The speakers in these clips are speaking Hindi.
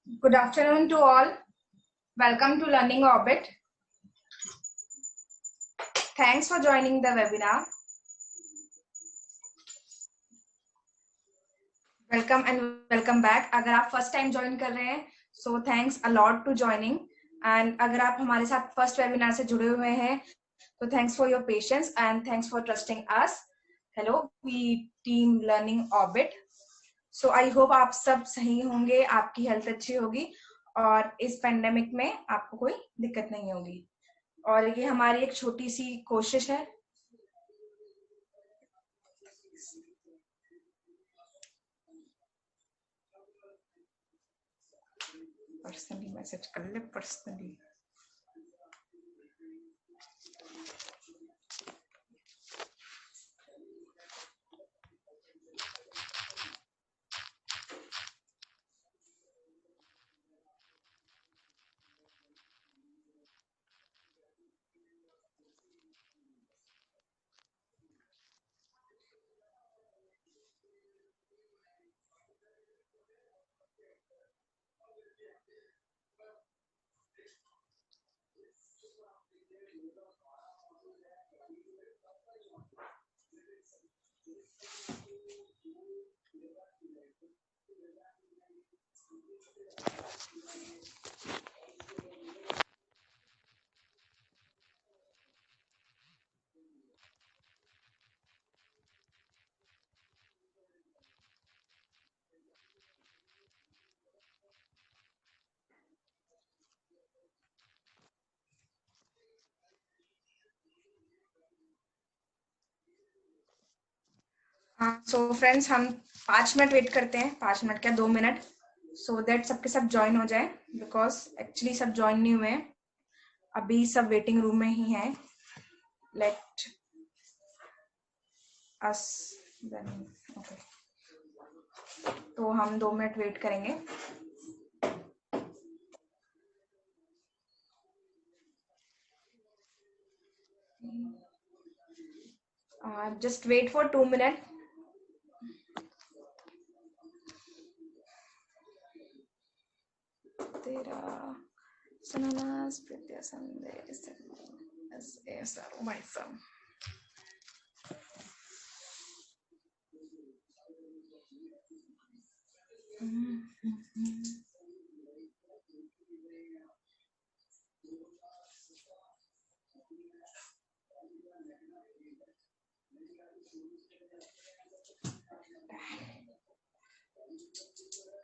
Good afternoon to all. Welcome to Learning Orbit. Thanks for joining the webinar. Welcome and welcome back. अगर आप फर्स्ट टाइम ज्वाइन कर रहे हैं so thanks a lot to joining. And अगर आप हमारे साथ फर्स्ट वेबिनार से जुड़े हुए हैं तो thanks for your patience and thanks for trusting us. Hello, we team Learning Orbit. So I hope आप सब सही होंगे, आपकी हेल्थ अच्छी होगी और इस पेंडेमिक में आपको कोई दिक्कत नहीं होगी. और ये हमारी एक छोटी सी कोशिश है. पर्सनली मैसेज कर ले पर्सनली. सो फ्रेंड्स, हम 5 मिनट वेट करते हैं, 5 मिनट क्या 2 मिनट, सो दैट सबके सब ज्वाइन हो जाए. बिकॉज एक्चुअली सब ज्वाइन नहीं हुए, अभी सब वेटिंग रूम में ही हैं. लेट अस ओके, तो हम 2 मिनट वेट करेंगे. Just wait for 2 minute. तेरा सनानास प्रत्या संदेश ऐसा भाई साहब.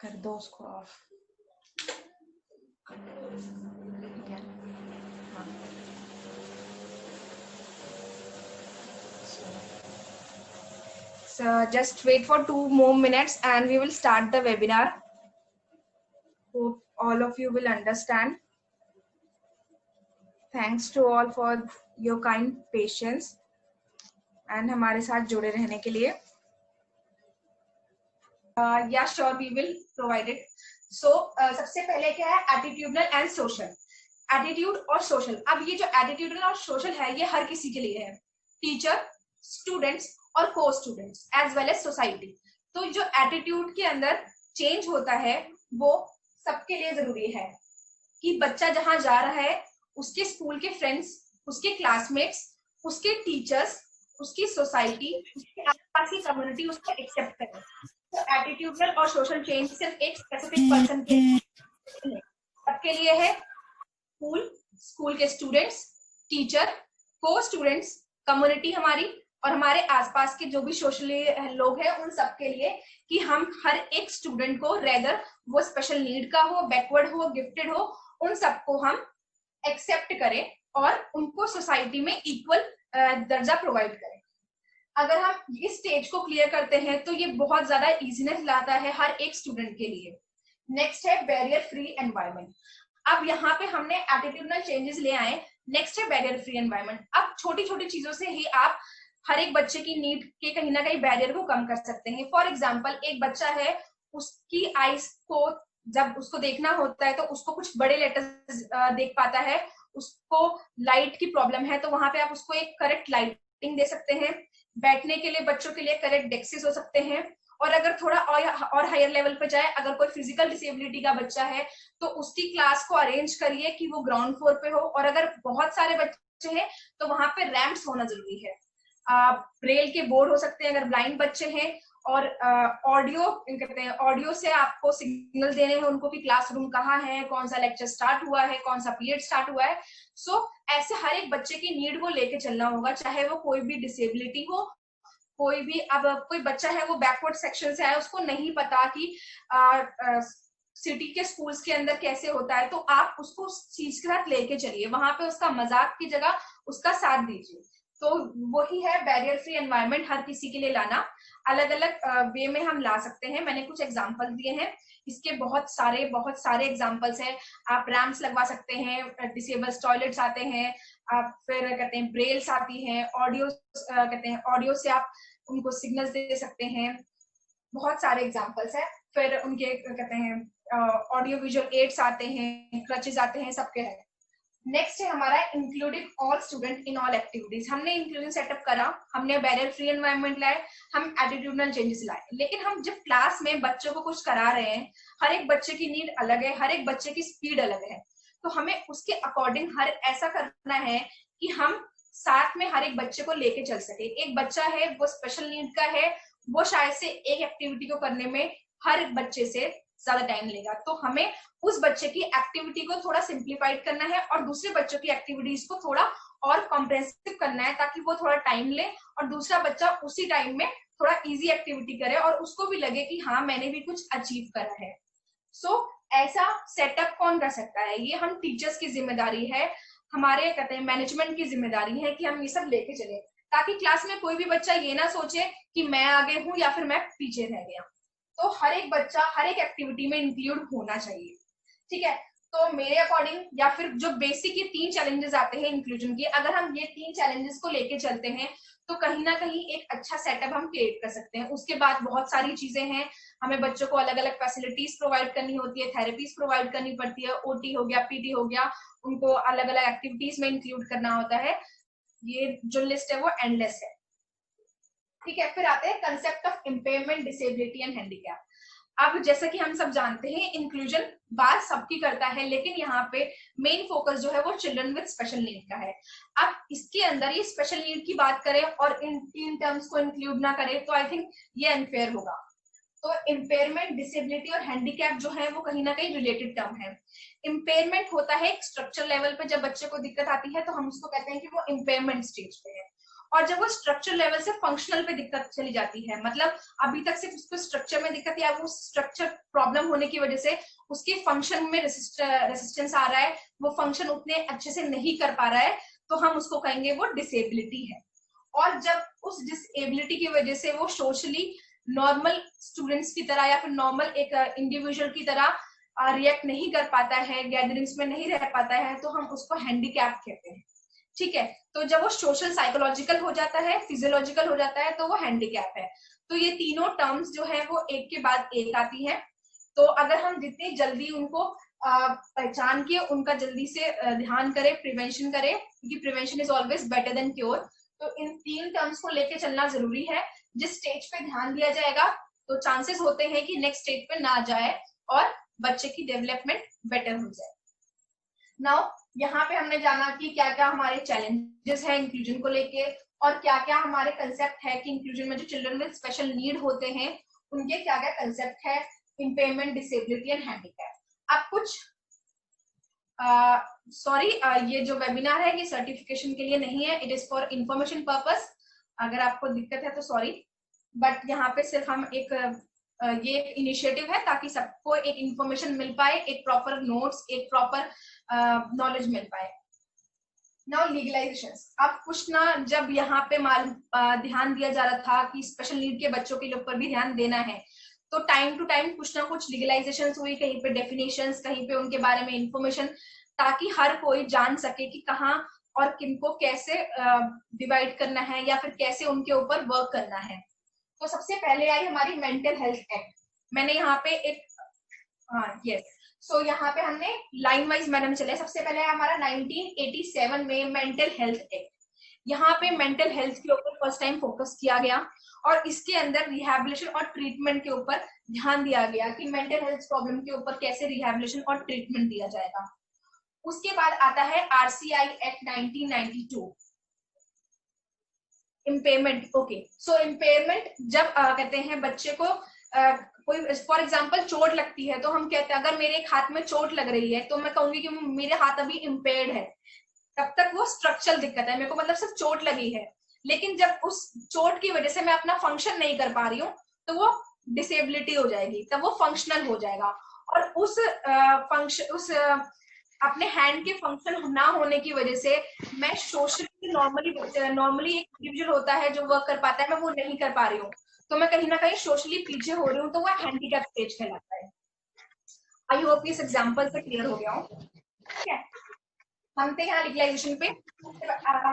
कर दो उसको of. So just wait for 2 more minutes and we will start the webinar. Hope all of you will understand. Thanks to all for your kind patience and हमारे साथ जुड़े रहने के लिए. Yeah, sure, we will provide it. So सबसे पहले क्या है, एटीट्यूडनल एंड सोशल. एटीट्यूड और सोशल. अब ये जो एटीट्यूडनल और सोशल है ये हर किसी के लिए है, टीचर, स्टूडेंट्स और को students as well as society. तो जो एटीट्यूड के अंदर चेंज होता है वो सबके लिए जरूरी है कि बच्चा जहां जा रहा है उसके स्कूल के फ्रेंड्स, उसके क्लासमेट्स, उसके टीचर्स, उसकी सोसाइटी, उसके आसपास की कम्युनिटी उसको एक्सेप्ट करे. तो एटीट्यूडनल और सोशल चेंज सिर्फ एक स्पेसिफिक पर्सन के सबके लिए है. स्कूल के स्टूडेंट्स, टीचर, को स्टूडेंट्स, कम्युनिटी हमारी और हमारे आसपास के जो भी सोशली लोग हैं उन सबके लिए, कि हम हर एक स्टूडेंट को, रेदर वो स्पेशल नीड का हो, बैकवर्ड हो, गिफ्टेड हो, उन सबको हम एक्सेप्ट करें और उनको सोसाइटी में इक्वल दर्जा प्रोवाइड करें. अगर हम इस स्टेज को क्लियर करते हैं तो ये बहुत ज्यादा इजीनेस लाता है हर एक स्टूडेंट के लिए. नेक्स्ट है बैरियर फ्री एनवायरनमेंट. अब यहाँ पे हमने एटीट्यूडनल चेंजेस ले आए. नेक्स्ट है बैरियर फ्री एनवायरनमेंट. अब छोटी छोटी चीजों से ही आप हर एक बच्चे की नीड के कहीं ना कहीं बैरियर को कम कर सकते हैं. फॉर एग्जाम्पल, एक बच्चा है, उसकी आईज को जब उसको देखना होता है तो उसको कुछ बड़े लेटर्स देख पाता है, उसको लाइट की प्रॉब्लम है, तो वहां पे आप उसको एक करेक्ट लाइटिंग दे सकते हैं. बैठने के लिए बच्चों के लिए करेक्ट डेस्क्स हो सकते हैं और अगर थोड़ा और हायर लेवल पे जाए, अगर कोई फिजिकल डिसेबिलिटी का बच्चा है तो उसकी क्लास को अरेंज करिए कि वो ग्राउंड फ्लोर पे हो, और अगर बहुत सारे बच्चे हैं तो वहां पे रैंप्स होना जरूरी है। ब्रेल के बोर्ड हो सकते हैं अगर ब्लाइंड बच्चे हैं, और ऑडियो कहते हैं, ऑडियो से आपको सिग्नल देने हैं उनको कि क्लासरूम कहाँ है, कौन सा लेक्चर स्टार्ट हुआ है, कौन सा पीरियड स्टार्ट हुआ है। सो ऐसे हर एक बच्चे की नीड को लेके चलना होगा, चाहे वो कोई भी डिसेबिलिटी हो, कोई भी। अब कोई बच्चा है वो बैकवर्ड सेक्शन से आया, उसको नहीं पता कि सिटी के स्कूल्स के अंदर कैसे होता है, तो आप उसको उस चीज के साथ लेके चलिए, वहां पे उसका मजाक की जगह उसका साथ दीजिए। तो वही है बैरियर फ्री एनवायरनमेंट हर किसी के लिए लाना। अलग अलग वे में हम ला सकते हैं, मैंने कुछ एग्जांपल दिए हैं, इसके बहुत सारे एग्जांपल्स हैं। आप रैम्प्स लगवा सकते हैं, डिसेबल्स टॉयलेट्स आते हैं, आप फिर कहते हैं ब्रेल्स आती हैं, ऑडियो कहते हैं ऑडियो से आप उनको सिग्नल्स दे सकते हैं, बहुत सारे एग्जांपल्स हैं। फिर उनके कहते हैं ऑडियो विजुअल एड्स आते हैं, क्रचेस आते हैं, सबके हैं। नेक्स्ट है हमारा including all student in all activities. हमने इंक्लूजन सेटअप करा, हमने बैरियर फ्री एनवायरनमेंट लाए, हम एटीट्यूडनल चेंजेस लाए, लेकिन हम जब क्लास में बच्चों को कुछ करा रहे हैं, हर एक बच्चे की नीड अलग है, हर एक बच्चे की स्पीड अलग है, तो हमें उसके अकॉर्डिंग हर ऐसा करना है कि हम साथ में हर एक बच्चे को लेके चल सके। एक बच्चा है वो स्पेशल नीड का है, वो शायद से एक एक्टिविटी को करने में हर एक बच्चे से ज्यादा टाइम लेगा, तो हमें उस बच्चे की एक्टिविटी को थोड़ा सिंप्लीफाइड करना है और दूसरे बच्चों की एक्टिविटीज को थोड़ा और कॉम्प्रेहेंसिव करना है, ताकि वो थोड़ा टाइम ले और दूसरा बच्चा उसी टाइम में थोड़ा इजी एक्टिविटी करे और उसको भी लगे कि हाँ मैंने भी कुछ अचीव करा है। सो ऐसा सेटअप कौन कर सकता है? ये हम टीचर्स की जिम्मेदारी है, हमारे कहते हैं मैनेजमेंट की जिम्मेदारी है कि हम ये सब लेके चले, ताकि क्लास में कोई भी बच्चा ये ना सोचे कि मैं आगे हूं या फिर मैं पीछे रह गया। तो हर एक बच्चा हर एक एक्टिविटी में इंक्लूड होना चाहिए, ठीक है। तो मेरे अकॉर्डिंग या फिर जो बेसिक ये 3 चैलेंजेस आते हैं इंक्लूजन के, अगर हम ये 3 चैलेंजेस को लेके चलते हैं तो कहीं ना कहीं एक अच्छा सेटअप हम क्रिएट कर सकते हैं। उसके बाद बहुत सारी चीजें हैं, हमें बच्चों को अलग अलग फैसिलिटीज प्रोवाइड करनी होती है, थेरेपीज प्रोवाइड करनी पड़ती है, ओटी हो गया, पीटी हो गया, उनको अलग अलग एक्टिविटीज में इंक्लूड करना होता है। ये जो लिस्ट है वो एंडलेस है, ठीक है। फिर आते हैं concept of impairment, disability and handicap. अब जैसा कि हम सब जानते हैं इंक्लूजन बात सबकी करता है, लेकिन यहाँ पे मेन फोकस जो है वो चिल्ड्रन विद स्पेशल नीड का है। अब इसके अंदर ये स्पेशल नीड की बात करें और इन 3 टर्म्स को इंक्लूड ना करें तो आई थिंक ये अनफेयर होगा। तो इम्पेयरमेंट, डिसेबिलिटी और हैंडीकैप जो है वो कहीं ना कहीं रिलेटेड टर्म है। इम्पेयरमेंट होता है एक स्ट्रक्चर लेवल पे, जब बच्चे को दिक्कत आती है तो हम उसको कहते हैं कि वो इम्पेयरमेंट स्टेज पे है, और जब वो स्ट्रक्चर लेवल से फंक्शनल पे दिक्कत चली जाती है, मतलब अभी तक सिर्फ उसको स्ट्रक्चर में दिक्कत या वो स्ट्रक्चर प्रॉब्लम होने की वजह से उसके फंक्शन में रेसिस्टेंस आ रहा है, वो फंक्शन उतने अच्छे से नहीं कर पा रहा है, तो हम उसको कहेंगे वो डिसेबिलिटी है। और जब उस डिसेबिलिटी की वजह से वो सोशली नॉर्मल स्टूडेंट्स की तरह या फिर नॉर्मल एक इंडिविजुअल की तरह रिएक्ट नहीं कर पाता है, गैदरिंग्स में नहीं रह पाता है, तो हम उसको हैंडीकैप कहते हैं, ठीक है। तो जब वो सोशल साइकोलॉजिकल हो जाता है, फिजियोलॉजिकल हो जाता है, तो वो हैंडीकैप है। तो ये तीनों टर्म्स जो है वो एक के बाद एक आती है। तो अगर हम जितनी जल्दी उनको पहचान के उनका जल्दी से ध्यान करें, प्रिवेंशन करें, क्योंकि prevention is always better than cure, तो इन 3 टर्म्स को लेके चलना जरूरी है। जिस स्टेज पे ध्यान दिया जाएगा तो चांसेस होते हैं कि नेक्स्ट स्टेज पे ना जाए और बच्चे की डेवलपमेंट बेटर हो जाए। नाउ यहाँ पे हमने जाना कि क्या क्या हमारे चैलेंजेस हैं इंक्लूजन को लेके, और क्या क्या हमारे कंसेप्ट है कि इंक्लूजन में जो चिल्ड्रन विद स्पेशल नीड होते हैं उनके क्या क्या कंसेप्ट है, इम्पेयरमेंट, डिसेबिलिटी एंड हैंडीकैप। अब कुछ सॉरी ये जो वेबिनार है ये सर्टिफिकेशन के लिए नहीं है, it is for information purpose. अगर आपको दिक्कत है तो सॉरी, बट यहाँ पे सिर्फ हम एक ये इनिशिएटिव है ताकि सबको एक इंफॉर्मेशन मिल पाए, एक प्रॉपर नोट्स, एक प्रॉपर नॉलेज मिल पाए। नाउ लीगलाइजेशंस। अब कुछ ना जब यहाँ पे ध्यान दिया जा रहा था कि स्पेशल नीड के बच्चों के ऊपर भी ध्यान देना है, तो टाइम टू टाइम कुछ ना कुछ लीगलाइजेशंस हुई, कहीं पे डेफिनेशंस, कहीं पे उनके बारे में इंफॉर्मेशन, ताकि हर कोई जान सके कि कहाँ और किनको कैसे डिवाइड करना है या फिर कैसे उनके ऊपर वर्क करना है। तो सबसे पहले आई हमारी मेंटल हेल्थ एक्ट। मैंने यहाँ पे एक यस सो यहाँ पे हमने लाइन वाइज मैडम चले। सबसे पहले हमारा 1987 में मेंटल हेल्थ एक्ट। यहाँ पे मेंटल हेल्थ के ऊपर फर्स्ट टाइम फोकस किया गया और इसके अंदर रिहैबिलिटेशन और ट्रीटमेंट के ऊपर ध्यान दिया गया कि मेंटल हेल्थ प्रॉब्लम के ऊपर कैसे रिहैबिलिटेशन और ट्रीटमेंट दिया जाएगा। उसके बाद आता है आरसीआई एक्ट 1992, इम्पेयरमेंट। ओके, सो इम्पेयरमेंट जब कहते हैं बच्चे को कोई फॉर एग्जांपल चोट लगती है तो हम कहते हैं अगर मेरे एक हाथ में चोट लग रही है तो मैं कहूंगी कि मेरे हाथ अभी इम्पेयर्ड है, तब तक वो स्ट्रक्चरल दिक्कत है, मेरे को मतलब सिर्फ चोट लगी है। लेकिन जब उस चोट की वजह से मैं अपना फंक्शन नहीं कर पा रही हूँ तो वो डिसेबिलिटी हो जाएगी, तब वो फंक्शनल हो जाएगा। और उस फंक्शन उस अपने हैंड के फंक्शन ना होने की वजह से मैं सोशली नॉर्मली एक इंडिविजुअल होता है जो वर्क कर पाता है, मैं वो नहीं कर पा रही हूँ, तो मैं कहीं ना कहीं सोशली पीछे हो रही हूँ, तो वो हैंडीकैप स्टेज कहलाता है। आई होप इस एग्जांपल से क्लियर हो गया हो। ठीक है, हम थे यहाँ लीगलाइजेशन पे।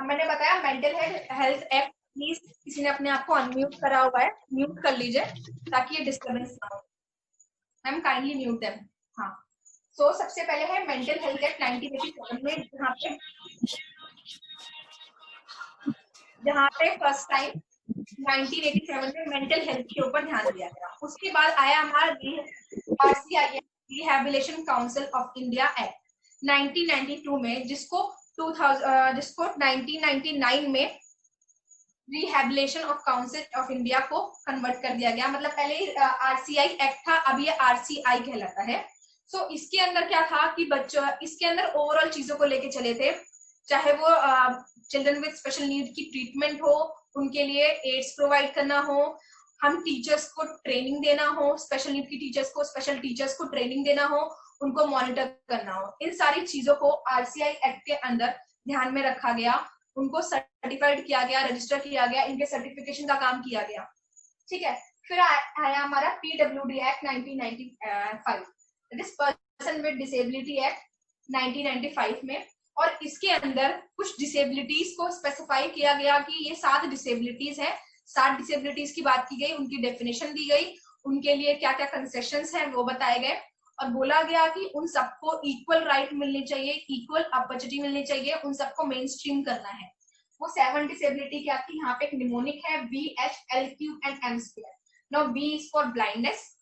मैंने बताया मेंटल हेल्थ एक्ट, प्लीज किसी ने अपने आप को अनम्यूट करा हुआ है, म्यूट कर लीजिए ताकि ये डिस्टर्बेंस ना हो। Ma'am kindly mute them. हाँ, सो सबसे पहले है मेंटल हेल्थ एक्ट 1987 में, जहाँ पे फर्स्ट टाइम 1987 में मेंटल हेल्थ के ऊपर ध्यान दिया गया। उसके बाद आया हमारा RCI rehabilitation council of India act 1992 में, जिसको 1999 में rehabilitation of council of India को कन्वर्ट कर दिया गया। मतलब पहले आरसीआई एक्ट था, अब ये आरसीआई कहलाता है। सो इसके अंदर क्या था कि बच्चों, इसके अंदर ओवरऑल चीजों को लेके चले थे, चाहे वो चिल्ड्रन विद स्पेशल नीड की ट्रीटमेंट हो, उनके लिए एड्स प्रोवाइड करना हो, हम टीचर्स को ट्रेनिंग देना हो, स्पेशल नीड की टीचर्स को, स्पेशल टीचर्स को ट्रेनिंग देना हो, उनको मॉनिटर करना हो, इन सारी चीजों को आरसीआई एक्ट के अंदर ध्यान में रखा गया, उनको सर्टिफाइड किया गया, रजिस्टर किया गया, इनके सर्टिफिकेशन का काम किया गया। ठीक है, फिर आया हमारा PWD act 1995, that is person with disability act 1995 में, और इसके अंदर कुछ डिसेबिलिटीज को स्पेसिफाई किया गया कि ये 7 डिसेबिलिटीज है, 7 डिसेबिलिटीज की बात की गई, उनकी डेफिनेशन दी गई, उनके लिए क्या क्या कंसेशंस हैं वो बताए गए, और बोला गया कि उन सबको इक्वल राइट मिलनी चाहिए, इक्वल अपॉर्चुनिटी मिलनी चाहिए, उन सबको मेन स्ट्रीम करना है। वो 7 डिसेबिलिटी क्या थी, यहाँ पे एक निमोनिक है, B H L Q and M square. Now B is for blindness,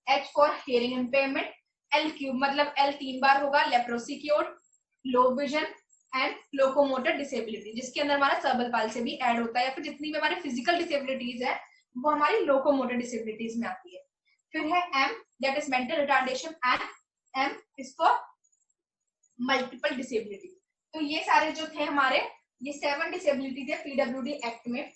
H for hearing impairment, L Q मतलब एल 3 बार होगा, leprosy cure, low vision and locomotor disability, जिसके अंदर हमारा सर्बल पाल्सी भी ऐड होता है, या फिर जितनी भी हमारी फिजिकल डिसेबिलिटीज है वो हमारी लोकोमोटर डिसेबिलिटीज में आती है। फिर है M, that is mental retardation, and M is for multiple disability. तो ये सारे जो थे हमारे, ये 7 डिसेबिलिटी थे पीडब्ल्यूडी एक्ट में।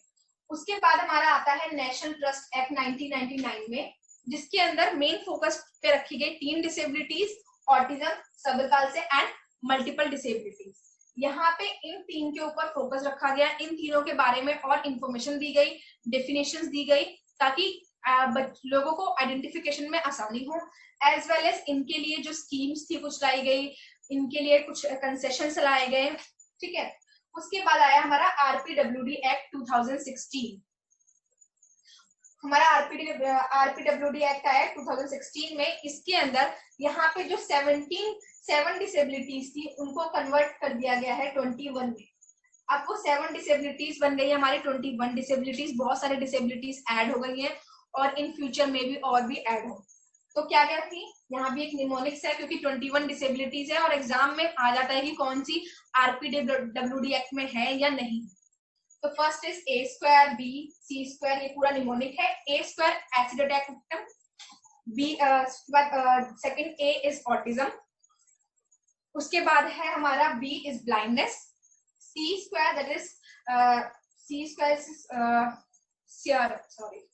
उसके बाद हमारा आता है नेशनल ट्रस्ट एक्ट 1999 में, जिसके अंदर मेन फोकस पे रखी गई 3 disabilities, autism, cerebral palsy and multiple disabilities. यहाँ पे इन 3 के ऊपर फोकस रखा गया, इन तीनों के बारे में और इंफॉर्मेशन दी गई, डेफिनेशंस दी गई, ताकि लोगों को आइडेंटिफिकेशन में आसानी हो, एज वेल एज इनके लिए जो स्कीम्स थी कुछ लाई गई, इनके लिए कुछ कंसेशन लाए गए। ठीक है, उसके बाद आया हमारा आरपीडब्ल्यूडी एक्ट 2016। हमारा आरपीडब्ल्यूडी एक्ट आया 2016 में। इसके अंदर यहाँ पे जो 7 डिसेबिलिटीज थी उनको कन्वर्ट कर दिया गया है 21 में। अब वो 7 डिसेबिलिटीज बन गई हमारी 21 डिसेबिलिटीज, बहुत सारे डिसेबिलिटीज ऐड हो गई हैं और इन फ्यूचर में भी और भी ऐड हो। तो क्या क्या थी, यहाँ भी एक निमोनिक्स है क्योंकि 21 डिसेबिलिटीज है और एग्जाम में आ जाता है कि कौन सी आरपीडब्ल्यूडी एक्ट में है या नहीं। तो first is A square, B, C square, ये पूरा निमोनिक है। A square acid attack victim, B second A is autism, उसके बाद है हमारा B is blindness, C square that is C square sorry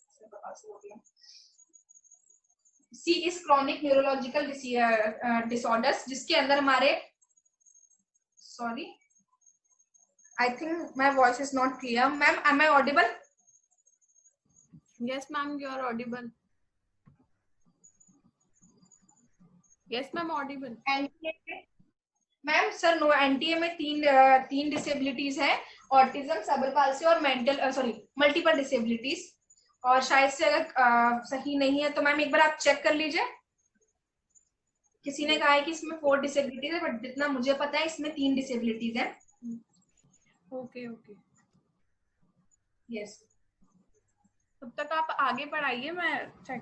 C is chronic neurological disorders, जिसके अंदर हमारे sorry I think my voice is not clear. Ma'am, am I audible? Yes, ma'am, you are audible. Yes, ma'am, audible. NTA, ma'am sir no, NTA में तीन डिसेबिलिटीज हैं, ऑटिज्म, सर्बल पाल्सी और मल्टीपल डिसेबिलिटीज। और शायद से अगर सही नहीं है तो मैम एक बार आप चेक कर लीजिए। किसी ने कहा है कि इसमें 4 डिसेबिलिटीज है, बट जितना मुझे पता है इसमें 3 डिसेबिलिटीज है। Okay okay, yes. तब तक आप आगे पढ़ाइए, मैं चेक।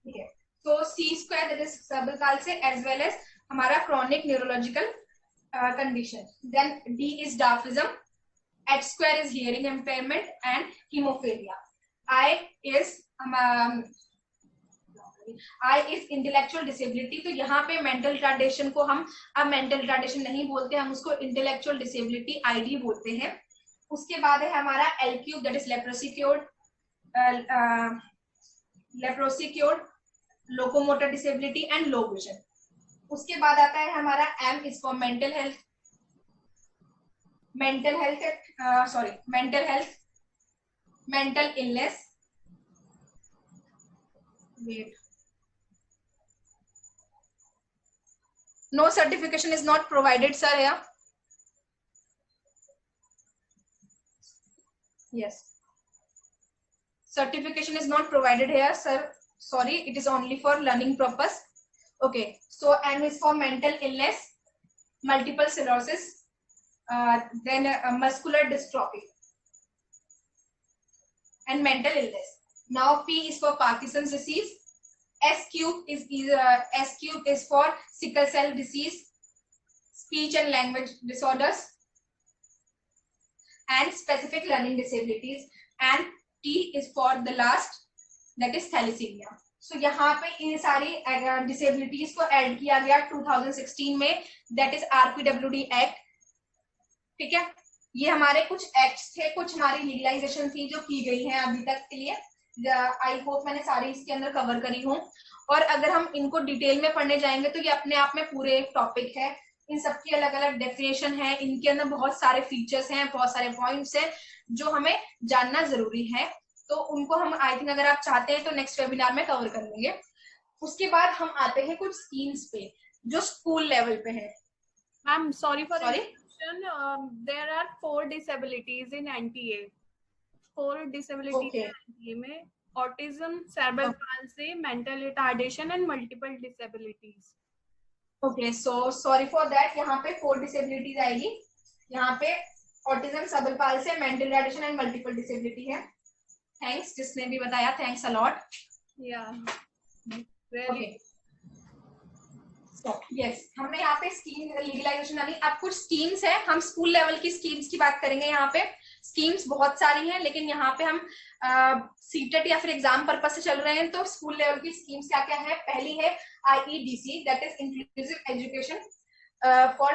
ठीक है, तो C square that is cerebral palsy as well as हमारा chronic neurological condition. Then D is dwarfism, H square is hearing impairment and haemophilia. I is intellectual disability. तो यहाँ पे मेंटल रिटार्डेशन को हम अब मेंटल रिटार्डेशन नहीं बोलते, हम उसको इंटेलेक्चुअल डिसेबिलिटी आईडी बोलते हैं। उसके बाद है हमारा L cube that is leprosy cured, locomotor disability and low vision. उसके बाद आता है हमारा M is for mental health, mental illness. Wait, no certification is not provided sir here. Yes, certification is not provided here sir, sorry, it is only for learning purpose. Okay, so M is for mental illness, multiple sclerosis, then muscular dystrophy and mental illness. Now P is for Parkinson's disease, S cube is for sickle cell disease, speech and language disorders and specific learning disabilities, and T is for the last that is thalassemia. So यहाँ पे इन सारी डिसेबिलिटीज को ऐड किया गया 2016 में, दैट इज RPWD एक्ट। ठीक है, ये हमारे कुछ एक्ट्स थे, कुछ हमारी लीगलाइजेशन थी जो की गई है अभी तक के लिए। आई होप मैंने सारी इसके अंदर कवर करी हूँ, और अगर हम इनको डिटेल में पढ़ने जाएंगे तो ये अपने आप में पूरे एक टॉपिक है। इन सबकी अलग अलग डेफिनेशन है, इनके अंदर बहुत सारे फीचर्स हैं, बहुत सारे पॉइंट्स हैं जो हमें जानना जरूरी है। तो उनको हम आई थिंक अगर आप चाहते हैं तो नेक्स्ट वेबिनार में कवर कर लेंगे। उसके बाद हम आते हैं कुछ स्कीम्स पे जो स्कूल लेवल पे है। Ma'am sorry for interruption, there are 4 disabilities in NTA, 4 disabilities Okay. NTA में autism, cerebral palsy, mental retardation and multiple disabilities. Okay, so sorry for that, यहाँ पे 4 डिसेबिलिटीज आएगी। यहाँ पे autism, cerebral palsy, mental retardation and multiple disability है। थैंक्स जिसने भी बताया, thanks a lot. Yeah very yes, हमने यहाँ पे स्कीम लीगलाइजेशन यानी अब कुछ स्कीम्स है, हम स्कूल लेवल की स्कीम्स की बात करेंगे। यहाँ पे स्कीम्स बहुत सारी हैं, लेकिन यहाँ पे हम सीटेट या फिर एग्जाम पर्पज से चल रहे हैं, तो स्कूल लेवल की स्कीम्स क्या क्या है। पहली है IEDC that is inclusive education for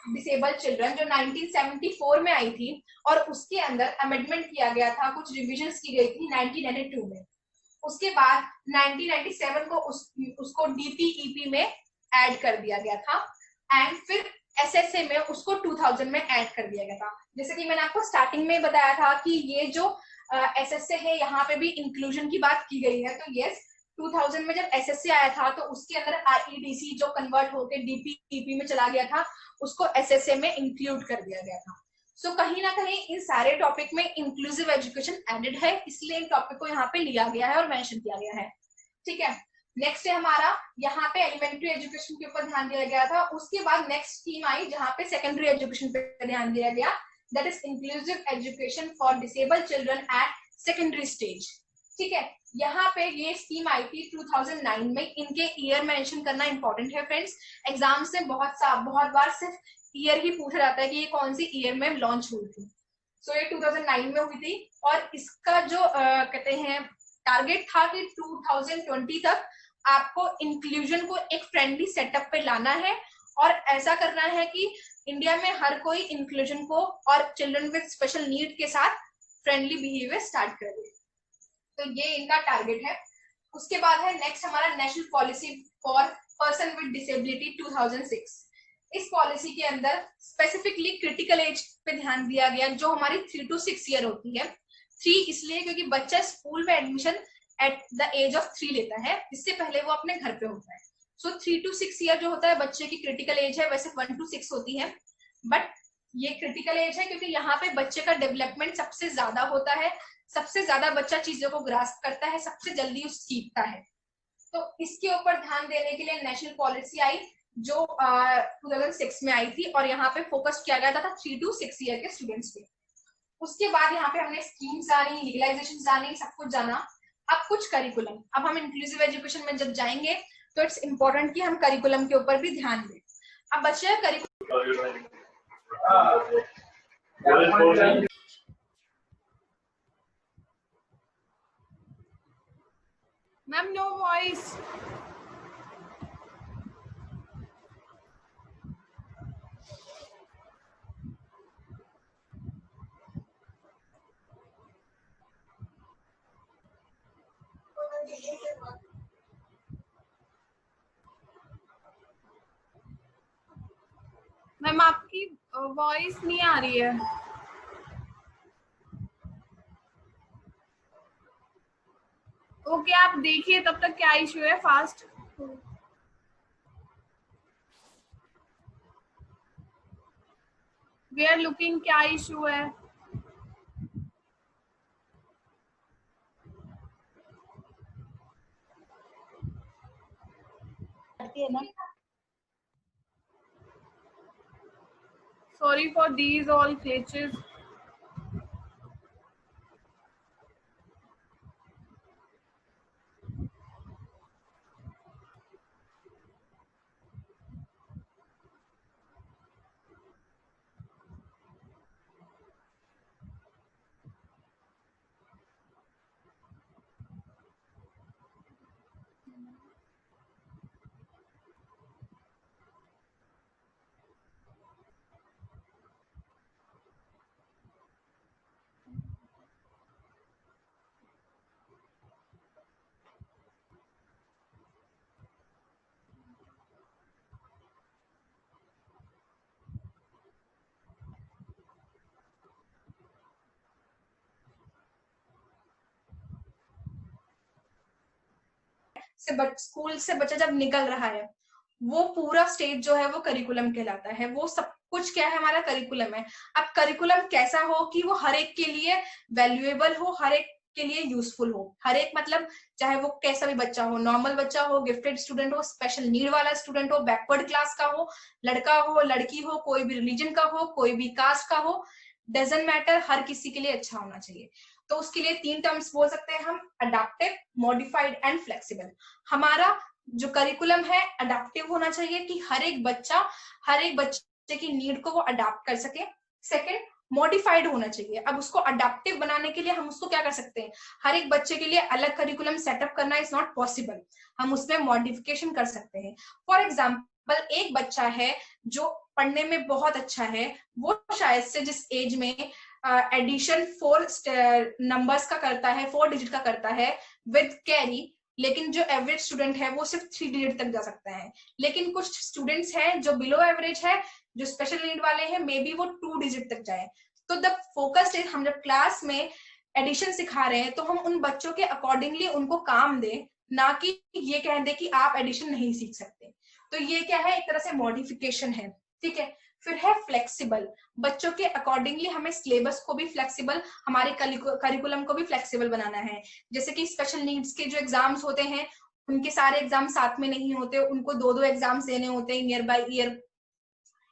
disabled children, जो 1974 में आई थी, और उसके अंदर अमेंडमेंट किया गया था, कुछ रिविजन्स की गई थी 1992 में। उसके बाद 1997 को उसको DPEP में ऐड कर दिया गया था, एंड फिर SSA में उसको 2000 में ऐड कर दिया गया था। जैसे कि मैंने आपको स्टार्टिंग में बताया था कि ये जो SSA है, यहाँ पे भी इंक्लूजन की बात की गई है। तो यस, 2000 में जब SSA आया था तो उसके अंदर IEDC जो कन्वर्ट होकर DPEP में चला गया था, उसको SSA में इंक्लूड कर दिया गया था। सो कहीं ना कहीं इन सारे टॉपिक में इंक्लूसिव एजुकेशन एडेड है, इसलिए इन टॉपिक को यहाँ पे लिया गया है और मेंशन किया गया है। ठीक है, नेक्स्ट है हमारा, यहाँ पे एलिमेंट्री एजुकेशन के ऊपर ध्यान दिया गया था। उसके बाद नेक्स्ट स्कीम आई जहाँ पे सेकेंडरी एजुकेशन पे ध्यान दिया गया, that is inclusive education for disabled children eight secondary stage. ठीक है, यहाँ पे ये स्कीम आई थी 2009 में। इनके ईयर मेंशन करना इंपॉर्टेंट है फ्रेंड्स, एग्जाम से बहुत बार सिर्फ ईयर ही पूछा जाता है कि ये कौन सी ईयर में लॉन्च हुई थी। सो ये 2009 में हुई थी, और इसका जो कहते हैं टारगेट था कि 2020 तक आपको इंक्लूजन को एक फ्रेंडली सेटअप पे लाना है, और ऐसा करना है कि इंडिया में हर कोई इंक्लूजन को और चिल्ड्रन विद स्पेशल नीड के साथ फ्रेंडली बिहेवियर स्टार्ट कर दे। तो ये इनका टारगेट है। उसके बाद है नेक्स्ट हमारा national policy for person with disability 2006। इस पॉलिसी के अंदर स्पेसिफिकली क्रिटिकल एज पे ध्यान दिया गया, जो हमारी 3 to 6 ईयर होती है। 3 इसलिए क्योंकि बच्चा स्कूल में admission at the age of 3 लेता है, इससे पहले वो अपने घर पे होता है। सो 3 to 6 ईयर जो होता है बच्चे की क्रिटिकल एज है, वैसे 1 to 6 होती है, बट ये क्रिटिकल एज है क्योंकि यहाँ पे बच्चे का डेवलपमेंट सबसे ज्यादा होता है, सबसे ज्यादा बच्चा चीजों को ग्रास्प करता है, सबसे जल्दी सीखता है। तो इसके ऊपर ध्यान देने के लिए नेशनल पॉलिसी आई जो 2006 में आई थी, और यहाँ पे फोकस किया गया था 3 to 6 ईयर के स्टूडेंट्स पे। उसके बाद यहाँ पे हमने स्कीम्स जानी, लीगलाइजेशन जानी, सब कुछ जाना। अब कुछ करिकुलम, अब हम इंक्लूसिव एजुकेशन में जब जाएंगे तो इट्स इम्पोर्टेंट कि हम करिकुलम के ऊपर भी ध्यान दें। अब बच्चे curriculum ma'am no voice. Ma'am आपकी वॉइस नहीं आ रही है। ओके आप देखिए तब तक क्या इशू है फास्ट। वी आर लुकिंग क्या इशू है। Sorry for these all glitches. School से बच्चा जब निकल रहा है, वो पूरा स्टेज जो है वो करिकुलम कहलाता है। वो सब कुछ क्या है, हमारा करिकुलम है। अब करिकुलम कैसा हो कि वो हर एक के लिए वैल्यूएबल हो, हर एक के लिए यूजफुल हो। हर एक मतलब चाहे वो कैसा भी बच्चा हो, नॉर्मल बच्चा हो, गिफ्टेड स्टूडेंट हो, स्पेशल नीड वाला स्टूडेंट हो, बैकवर्ड क्लास का हो, लड़का हो, लड़की हो, कोई भी रिलीजन का हो, कोई भी कास्ट का हो, डजंट मैटर, हर किसी के लिए अच्छा होना चाहिए। तो उसके लिए 3 टर्म्स बोल सकते हैं हम, अडैप्टिव, मॉडिफाइड एंड फ्लेक्सिबल। हमारा जो करिकुलम है अडैप्टिव होना चाहिए कि हर एक बच्चे की नीड को वो अडैप्ट कर सके। सेकंड, मॉडिफाइड होना चाहिए। अब उसको अडैप्टिव बनाने के लिए हम उसको क्या कर सकते हैं, हर एक बच्चे के लिए अलग करिकुलम सेटअप करना इज नॉट पॉसिबल, हम उसमें मॉडिफिकेशन कर सकते हैं। फॉर एग्जाम्पल, एक बच्चा है जो पढ़ने में बहुत अच्छा है, वो शायद से जिस एज में एडिशन 4 नंबर्स का करता है, 4 डिजिट का करता है विद कैरी, लेकिन जो एवरेज स्टूडेंट है वो सिर्फ 3 डिजिट तक जा सकता है। लेकिन कुछ स्टूडेंट्स हैं जो बिलो एवरेज है, जो स्पेशल नीड वाले हैं, मे बी वो 2 डिजिट तक जाए। तो द फोकस इज, हम जब क्लास में एडिशन सिखा रहे हैं तो हम उन बच्चों के अकॉर्डिंगली उनको काम दें, ना कि ये कह दे कि आप एडिशन नहीं सीख सकते। तो ये क्या है, एक तरह से मॉडिफिकेशन है, ठीक है। फिर है फ्लेक्सिबल, बच्चों के अकॉर्डिंगली हमें सिलेबस को भी फ्लेक्सिबल, हमारे करिकुलम को भी फ्लेक्सिबल बनाना है। जैसे कि स्पेशल नीड्स के जो एग्जाम्स होते हैं, उनके सारे एग्जाम साथ में नहीं होते, उनको 2-2 एग्जाम्स देने होते हैं ईयर बाय ईयर,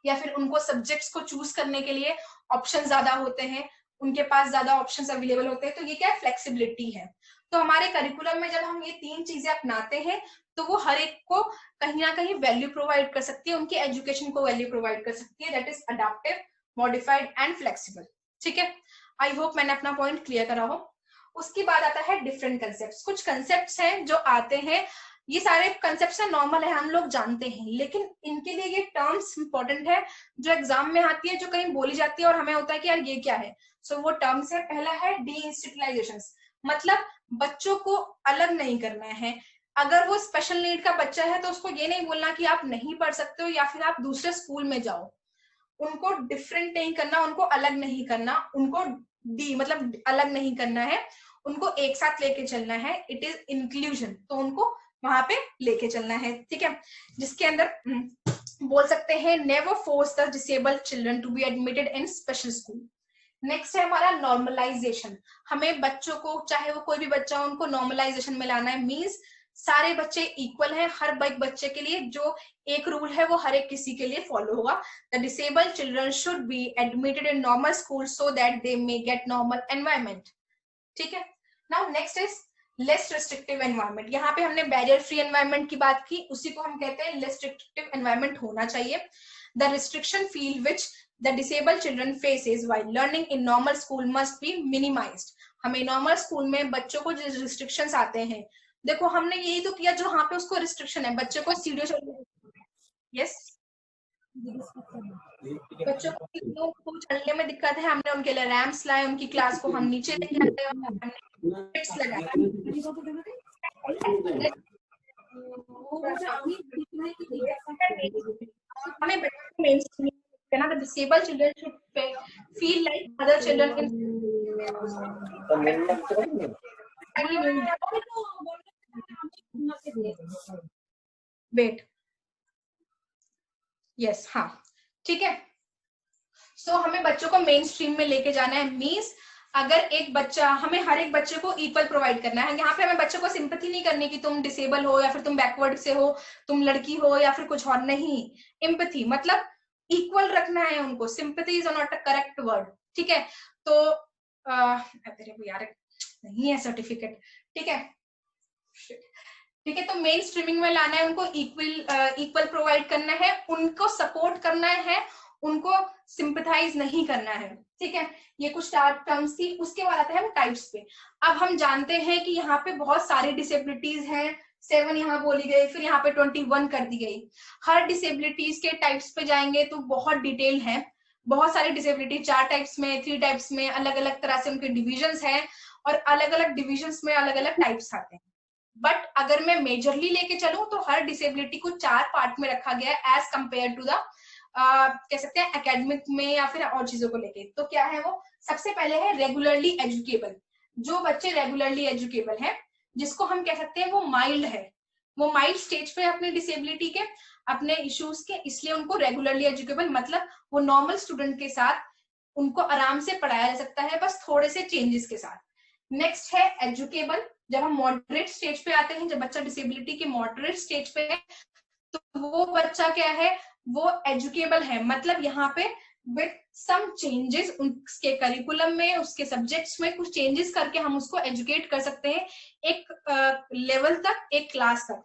या फिर उनको सब्जेक्ट्स को चूज करने के लिए ऑप्शन ज्यादा होते हैं, उनके पास ज्यादा ऑप्शंस अवेलेबल होते हैं। तो ये क्या है, फ्लेक्सिबिलिटी है। तो हमारे करिकुलम में जब हम ये 3 चीजें अपनाते हैं तो वो हर एक को कहीं ना कहीं वैल्यू प्रोवाइड कर सकती है, उनकी एजुकेशन को वैल्यू प्रोवाइड कर सकती है। That is adaptive, modified and flexible, ठीक है। आई होप मैंने अपना पॉइंट क्लियर करा हो। उसके बाद आता है डिफरेंट कंसेप्ट। कुछ कंसेप्ट हैं जो आते हैं, ये सारे कंसेप्ट नॉर्मल है, हम लोग जानते हैं, लेकिन इनके लिए ये टर्म्स इंपॉर्टेंट है जो एग्जाम में आती है, जो कहीं बोली जाती है और हमें होता है कि यार ये क्या है। सो वो टर्म्स है, पहला है डीइंस्टिट्यूशनलाइजेशन, मतलब बच्चों को अलग नहीं करना है। अगर वो स्पेशल नीड का बच्चा है तो उसको ये नहीं बोलना कि आप नहीं पढ़ सकते हो या फिर आप दूसरे स्कूल में जाओ। उनको डिफरेंट नहीं करना, उनको अलग नहीं करना, उनको मतलब अलग नहीं करना है, उनको एक साथ लेके चलना है। इट इज इंक्लूजन, तो उनको वहां पे लेके चलना है, ठीक है। जिसके अंदर बोल सकते हैं never force the disabled children to be admitted in special school. Next है हमारा नॉर्मलाइजेशन। हमें बच्चों को, चाहे वो कोई भी बच्चा हो, उनको नॉर्मलाइजेशन में लाना है। मींस सारे बच्चे इक्वल हैं हर बच्चे के लिए, जो एक रूल है वो हर एक किसी के लिए फॉलो होगा। The disabled children should be admitted in normal school so that they may get normal environment. ठीक है, now next is less restrictive environment. यहाँ पे हमने बैरियर फ्री एनवायरमेंट की बात की, उसी को हम कहते हैं लेस रिस्ट्रिक्टिव एनवायरमेंट होना चाहिए। The restriction feel which the disabled children faces while learning in normal school must be minimised. हमें नॉर्मल स्कूल में बच्चों को जो रिस्ट्रिक्शंस आते हैं, देखो हमने यही तो किया जो यहाँ पे उसको रिस्ट्रिक्शन है, बच्चों को सीढ़ियों चढ़ने, यस बच्चों को चढ़ने में दिक्कत है, हमने उनके लिए रैम्प्स लाए, उनकी क्लास को हम नीचे लेके आए, हमने टिप्स लगाए। हमें बच्चों को मेनस्ट्रीम करना, the disabled children should feel like other children wait, yes हाँ ठीक है। सो हमें बच्चों को मेन स्ट्रीम में लेके जाना है, मींस अगर एक बच्चा, हमें हर एक बच्चे को इक्वल प्रोवाइड करना है। यहाँ पे हमें बच्चों को सिंपैथी नहीं करनी कि तुम डिसेबल हो या फिर तुम बैकवर्ड से हो, तुम लड़की हो या फिर कुछ और, नहीं, एम्पैथी मतलब इक्वल रखना है उनको। Sympathy is not a correct word, ठीक है। तो तेरे को यार नहीं है सर्टिफिकेट, ठीक है ठीक है। तो मेन स्ट्रीमिंग में लाना है उनको, इक्वल प्रोवाइड करना है, उनको सपोर्ट करना है, उनको सिंपैथाइज नहीं करना है, ठीक है। ये कुछ टर्म्स थी, उसके बाद आता है वो टाइप्स पे। अब हम जानते हैं कि यहाँ पे बहुत सारी डिसेबिलिटीज हैं, 7 यहाँ बोली गई, फिर यहाँ पे 21 कर दी गई। हर डिसेबिलिटीज के टाइप्स पे जाएंगे तो बहुत डिटेल है, बहुत सारी डिसेबिलिटी 4 टाइप्स में, 3 टाइप्स में, अलग अलग तरह से उनके डिविजन्स हैं और अलग अलग डिविजन्स में अलग अलग टाइप्स आते हैं। बट अगर मैं मेजरली लेके चलूं तो हर डिसेबिलिटी को 4 पार्ट में रखा गया है एज कंपेयर टू द कह सकते हैं एकेडमिक में या फिर और चीजों को लेके। तो क्या है वो, सबसे पहले है रेगुलरली एजुकेबल। जो बच्चे रेगुलरली एजुकेबल हैं, जिसको हम कह सकते हैं वो माइल्ड है, वो माइल्ड स्टेज पे अपने डिसेबिलिटी के, अपने इश्यूज के, इसलिए उनको रेगुलरली एजुकेबल मतलब वो नॉर्मल स्टूडेंट के साथ उनको आराम से पढ़ाया जा सकता है, बस थोड़े से चेंजेस के साथ। नेक्स्ट है एजुकेबल, जब हम मॉडरेट स्टेज पे आते हैं, जब बच्चा डिसेबिलिटी के मॉडरेट स्टेज पे है, तो वो बच्चा क्या है, वो एजुकेबल है, मतलब यहाँ पे विद सम चेंजेस उसके करिकुलम में, उसके सब्जेक्ट्स में कुछ चेंजेस करके हम उसको एजुकेट कर सकते हैं एक लेवल तक, एक क्लास तक,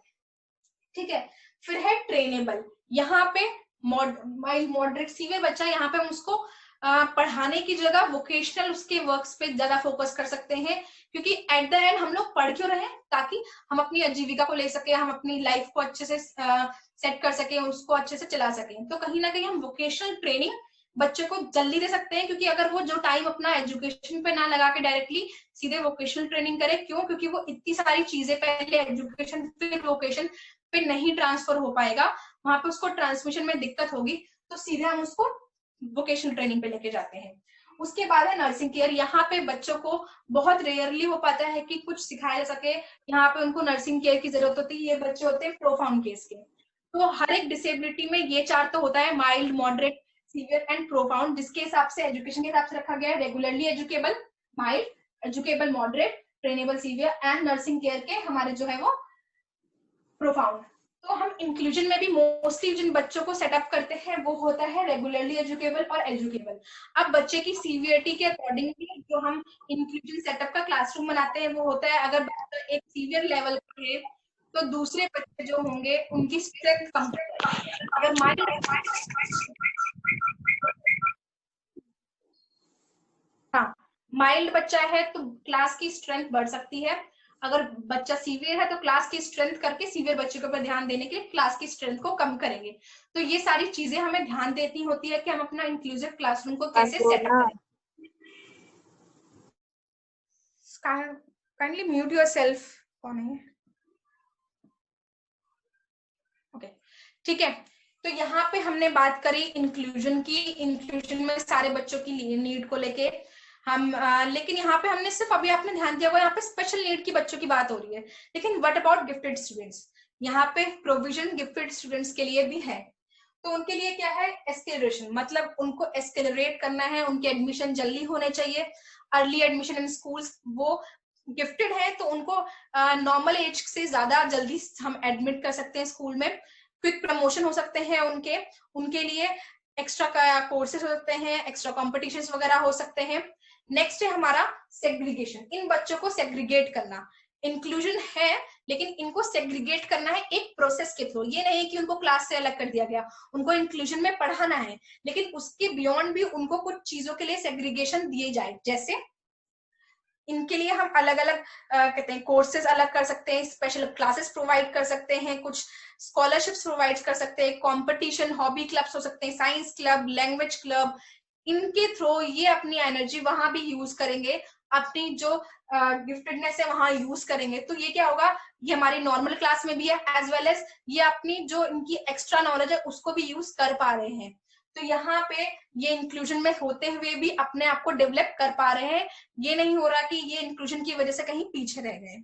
ठीक है। फिर है ट्रेनेबल, यहाँ पे मॉडरेट सीवियर बच्चा, यहाँ पे हम उसको पढ़ाने की जगह वोकेशनल उसके वर्क्स पे ज्यादा फोकस कर सकते हैं, क्योंकि एट द एंड हम लोग पढ़ क्यों रहे, ताकि हम अपनी आजीविका को ले सके, हम अपनी लाइफ को अच्छे से सेट कर सके, उसको अच्छे से चला सके। तो कहीं ना कहीं हम वोकेशनल ट्रेनिंग बच्चे को जल्दी दे सकते हैं, क्योंकि अगर वो जो टाइम अपना एजुकेशन पे ना लगा के डायरेक्टली सीधे वोकेशनल ट्रेनिंग करे, क्यों, क्योंकि वो इतनी सारी चीजें पहले एजुकेशन फिर वोकेशन पे नहीं ट्रांसफर हो पाएगा, वहां पे उसको ट्रांसमिशन में दिक्कत होगी, तो सीधे हम उसको वोकेशनल ट्रेनिंग पे लेके जाते हैं। उसके बाद है नर्सिंग केयर, यहाँ पे बच्चों को बहुत रेयरली हो पाता है कि कुछ सिखाया जा सके, यहाँ पे उनको नर्सिंग केयर की जरूरत होती है। ये बच्चे होते हैं प्रोफाउंड केस के। तो हर एक डिसेबिलिटी में ये 4 तो होता है, mild, moderate, severe and profound, जिसके हिसाब से एजुकेशन के हिसाब से रखा गया है regularly educable, mild, educable, moderate, trainable, severe and nursing care के हमारे जो है वो प्रोफाउंड। तो हम इंक्लूजन में भी मोस्टली जिन बच्चों को सेटअप करते हैं वो होता है रेगुलरली एजुकेबल और एजुकेबल। अब बच्चे की सीवियरिटी के अकॉर्डिंगली जो हम इंक्लूजन सेटअप का क्लासरूम बनाते हैं वो होता है, अगर बच्चा एक सीवियर लेवल पर है तो दूसरे बच्चे जो होंगे उनकी स्ट्रेंथ कम होगी। अगर माइल्ड बच्चा है तो क्लास की स्ट्रेंथ बढ़ सकती है, अगर बच्चा सीवियर है तो क्लास की स्ट्रेंथ करके सीवियर बच्चे के ऊपर ध्यान देने के लिए क्लास की स्ट्रेंथ को कम करेंगे। तो ये सारी चीजें हमें ध्यान देनी होती है कि हम अपना इंक्लूसिव क्लासरूम को कैसे सेटअप करें। काइंडली म्यूट योरसेल्फ, कौन है, ओके ठीक है। तो यहाँ पे हमने बात करी इंक्लूजन की, इंक्लूजन में सारे बच्चों की नीड को लेके हम लेकिन यहाँ पे हमने सिर्फ अभी आपने ध्यान दिया हुआ यहाँ पे स्पेशल नीड की बच्चों की बात हो रही है, लेकिन व्हाट अबाउट गिफ्टेड स्टूडेंट्स, यहाँ पे प्रोविजन गिफ्टेड स्टूडेंट्स के लिए भी है। तो उनके लिए क्या है, एस्केलरेशन, मतलब उनको एस्केलरेट करना है, उनके एडमिशन जल्दी होने चाहिए, अर्ली एडमिशन इन स्कूल्स, वो गिफ्टेड है तो उनको नॉर्मल एज से ज्यादा जल्दी हम एडमिट कर सकते हैं स्कूल में, क्विक प्रमोशन हो सकते हैं उनके लिए एक्स्ट्रा कोर्सेज हो सकते हैं, एक्स्ट्रा कॉम्पिटिशन्स वगैरह हो सकते हैं। नेक्स्ट है हमारा सेग्रीगेशन, इन बच्चों को सेग्रीगेट करना। इंक्लूजन है लेकिन इनको सेग्रीगेट करना है एक प्रोसेस के थ्रू, ये नहीं कि उनको क्लास से अलग कर दिया गया, उनको इंक्लूजन में पढ़ाना है, लेकिन उसके बियॉन्ड भी उनको कुछ चीजों के लिए सेग्रीगेशन दिए जाए। जैसे इनके लिए हम अलग अलग कहते हैं कोर्सेज अलग कर सकते हैं, स्पेशल क्लासेस प्रोवाइड कर सकते हैं, कुछ स्कॉलरशिप्स प्रोवाइड कर सकते हैं, कंपटीशन, हॉबी क्लब्स हो सकते हैं, साइंस क्लब, लैंग्वेज क्लब, इनके थ्रू ये अपनी एनर्जी वहां भी यूज करेंगे, अपनी जो गिफ्टेडनेस है वहां यूज करेंगे। तो ये क्या होगा, ये हमारी नॉर्मल क्लास में भी है एज वेल एज ये अपनी जो इनकी एक्स्ट्रा नॉलेज है उसको भी यूज कर पा रहे हैं। तो यहाँ पे ये इंक्लूजन में होते हुए भी अपने आप को डेवलप कर पा रहे हैं, ये नहीं हो रहा कि ये इंक्लूजन की वजह से कहीं पीछे रह गए।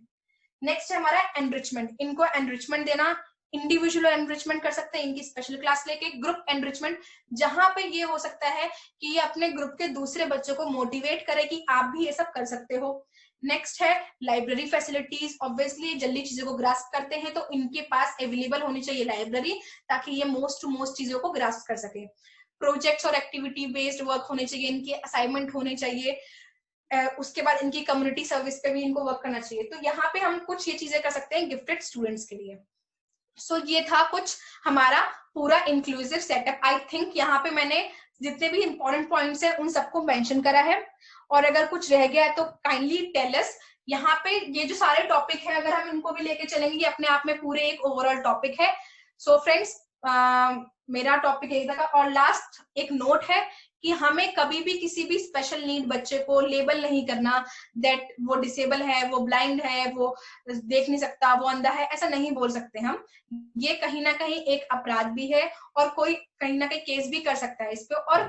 नेक्स्ट है हमारा एनरिचमेंट, इनको एनरिचमेंट देना, इंडिविजुअल एनरिचमेंट कर सकते हैं, इनकी स्पेशल क्लास लेके, ग्रुप एनरिचमेंट जहां पे ये हो सकता है कि ये अपने ग्रुप के दूसरे बच्चों को मोटिवेट करे कि आप भी ये सब कर सकते हो। नेक्स्ट है लाइब्रेरी फैसिलिटीज, ऑब्वियसली जल्दी चीजों को ग्रास्प करते हैं तो इनके पास अवेलेबल होनी चाहिए लाइब्रेरी, ताकि ये मोस्ट टू मोस्ट चीजों को ग्रास्प कर सके। प्रोजेक्ट्स और एक्टिविटी बेस्ड वर्क होने चाहिए, इनके असाइनमेंट होने चाहिए, उसके बाद इनकी कम्युनिटी सर्विस पे भी इनको वर्क करना चाहिए। तो यहाँ पे हम कुछ ये चीजें कर सकते हैं गिफ्टेड स्टूडेंट्स के लिए। सो ये था कुछ हमारा पूरा इंक्लूसिव सेटअप। आई थिंक यहाँ पे मैंने जितने भी इंपॉर्टेंट पॉइंट्स हैं उन सबको मेंशन करा है, और अगर कुछ रह गया है तो काइंडली टेल अस। यहाँ पे ये जो सारे टॉपिक है अगर हम इनको भी लेके चलेंगे, ये अपने आप में पूरे एक ओवरऑल टॉपिक है। सो फ्रेंड्स मेरा टॉपिक यही था। और लास्ट एक नोट है कि हमें कभी भी किसी भी स्पेशल नीड बच्चे को लेबल नहीं करना, दैट वो डिसेबल है, वो ब्लाइंड है, वो देख नहीं सकता, वो अंधा है, ऐसा नहीं बोल सकते हम। ये कहीं ना कहीं एक अपराध भी है और कोई कहीं ना कहीं केस भी कर सकता है इस पे, और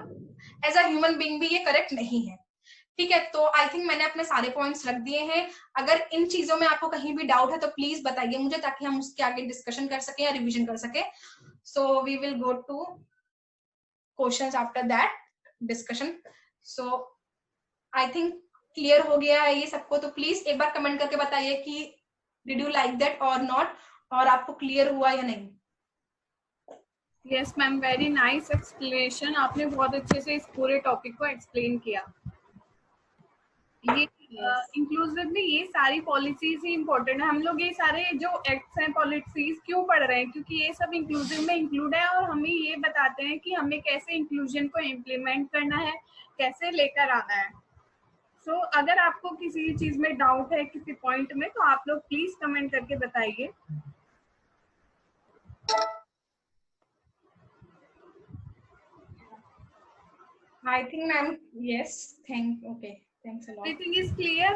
एज अ ह्यूमन बीइंग भी ये करेक्ट नहीं है। ठीक है, तो आई थिंक मैंने अपने सारे पॉइंट्स रख दिए हैं। अगर इन चीजों में आपको कहीं भी डाउट है तो प्लीज बताइए मुझे, ताकि हम उसके आगे डिस्कशन कर सके या रिविजन कर सके। So we will go to questions after that discussion. So I think clear हो गया है ये सबको, तो प्लीज एक बार कमेंट करके बताइए कि डिड यू लाइक दैट और नॉट, और आपको क्लियर हुआ या नहीं। Yes ma'am, very nice explanation, आपने बहुत अच्छे से इस पूरे टॉपिक को एक्सप्लेन किया। ये इंक्लूसिव में ये सारी पॉलिसीज ही इम्पोर्टेंट है। हम लोग ये सारे जो एक्ट्स हैं, पॉलिसीज क्यों पढ़ रहे हैं, क्योंकि ये सब इंक्लूसिव में इंक्लूड है और हमें ये बताते हैं कि हमें कैसे इंक्लूजन को इम्प्लीमेंट करना है, कैसे लेकर आना है। सो अगर आपको किसी चीज में डाउट है किसी पॉइंट में, तो आप लोग प्लीज कमेंट करके बताइए। I think ma'am, yes, okay, thanks a lot. Everything is clear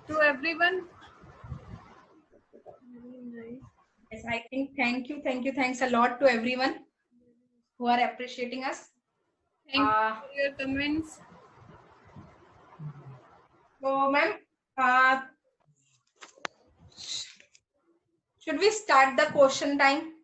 to everyone? Yes, I think thanks a lot to everyone who are appreciating us. Thank you for your comments. So ma'am, should we start the question time?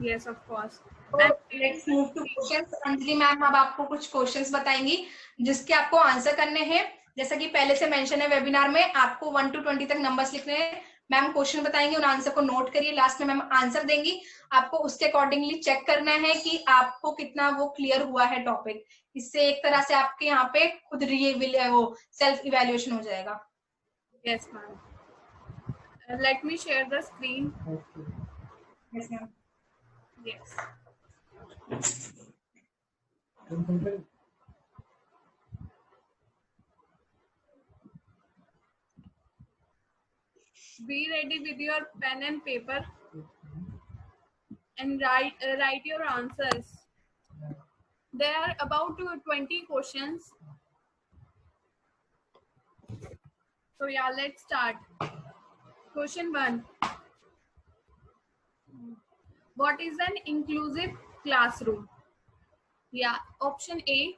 Yes, of course. So let's move to questions. Anjali ma'am अब आपको कुछ क्वेश्चंस बताएंगी जिसके आपको आंसर करने हैं। जैसा कि पहले से मेंशन है वेबिनार में, आपको 1 to 20 तक नंबर्स लिखने हैं। मैम क्वेश्चन बताएंगे, उन आंसर को नोट करिए, लास्ट में मैम आंसर देंगी, आपको उसके अकॉर्डिंगली चेक करना है कि आपको कितना वो क्लियर हुआ है टॉपिक। इससे एक तरह से आपके यहाँ पे खुद वो सेल्फ इवेल्युएशन हो जाएगा। Yes ma'am. Let me share the screen. Yes ma'am. Yes. Be ready with your pen and paper and write your answers. There are about 20 questions. So yeah, let's start. Question 1. What is an inclusive classroom? Yeah, option A,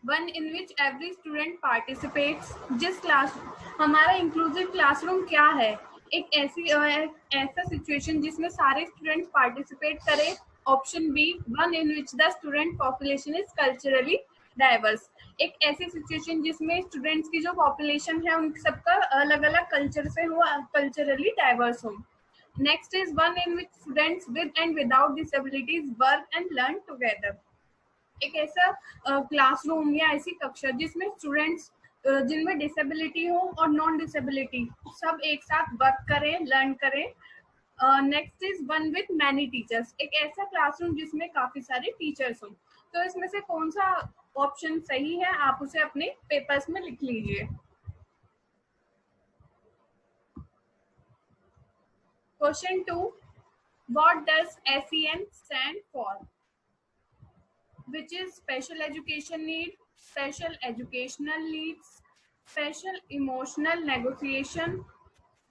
one in which every student participates. जिस क्लास हमारा इंक्लूसिव क्लासरूम क्या है? एक ऐसा सिचुएशन जिसमें सारे स्टूडेंट्स पार्टिसिपेट करें। Option B, one in which the student population is culturally diverse. एक ऐसी सिचुएशन जिसमें स्टूडेंट्स की जो पॉपुलेशन है उन सबका अलग अलग कल्चर से हो, कल्चरली डाइवर्स हो. Next is one in which students with and without disabilities work and learn together. एक ऐसा क्लासरूम या ऐसी कक्षा जिसमें स्टूडेंट्स जिनमें डिसेबिलिटी हो और नॉन डिसेबिलिटी सब एक साथ वर्क करें, लर्न करें. Next is one with many teachers. एक ऐसा क्लासरूम जिसमें काफी सारे टीचर्स हों. तो इसमें से कौन सा ऑप्शन सही है, आप उसे अपने पेपर्स में लिख लीजिए. Question 2, what does SEN stand for? Which is special education need, special educational needs, special emotional negotiation,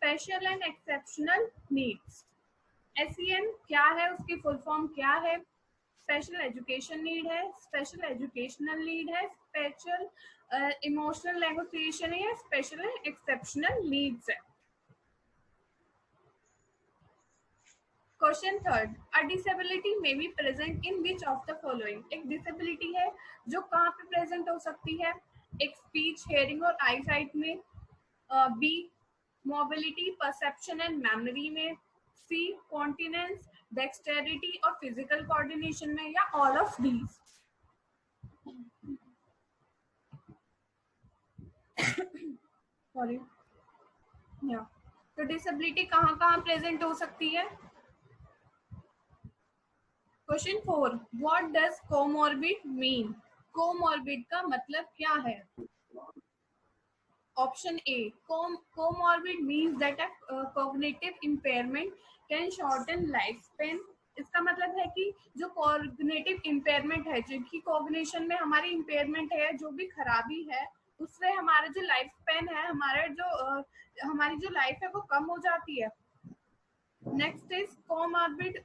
special and exceptional needs. SEN क्या है, उसकी फुल फॉर्म क्या है? स्पेशल एजुकेशन नीड है, स्पेशल एजुकेशनल नीड है, स्पेशल इमोशनल नेगोशिएशन है, स्पेशल एक्सेप्शनल नीड्स है. Question 3, a disability may be present in which of the following. एक डिसेबिलिटी है जो कहाँ पे प्रेजेंट हो सकती है? एक स्पीच, हेयरिंग और आई साइट में, B mobility, perception and memory में, सी कॉन्टिनेंस, डेक्सटेरिटी और फिजिकल कोऑर्डिनेशन में, या ऑल ऑफ दीज. सॉरी, या तो डिसेबिलिटी कहाँ कहाँ प्रेजेंट हो सकती है? Question 4, what does comorbid mean? Comorbid का मतलब क्या है? Option A, comorbid means that a cognitive impairment can shorten life span. इसका मतलब है कि जो कॉग्निटिव इम्पेयरमेंट है, जो कि कॉग्निशन में हमारी इम्पेयरमेंट है, जो भी खराबी है, उससे हमारा जो लाइफ स्पेन है, हमारी जो लाइफ है वो कम हो जाती है. Next is comorbid.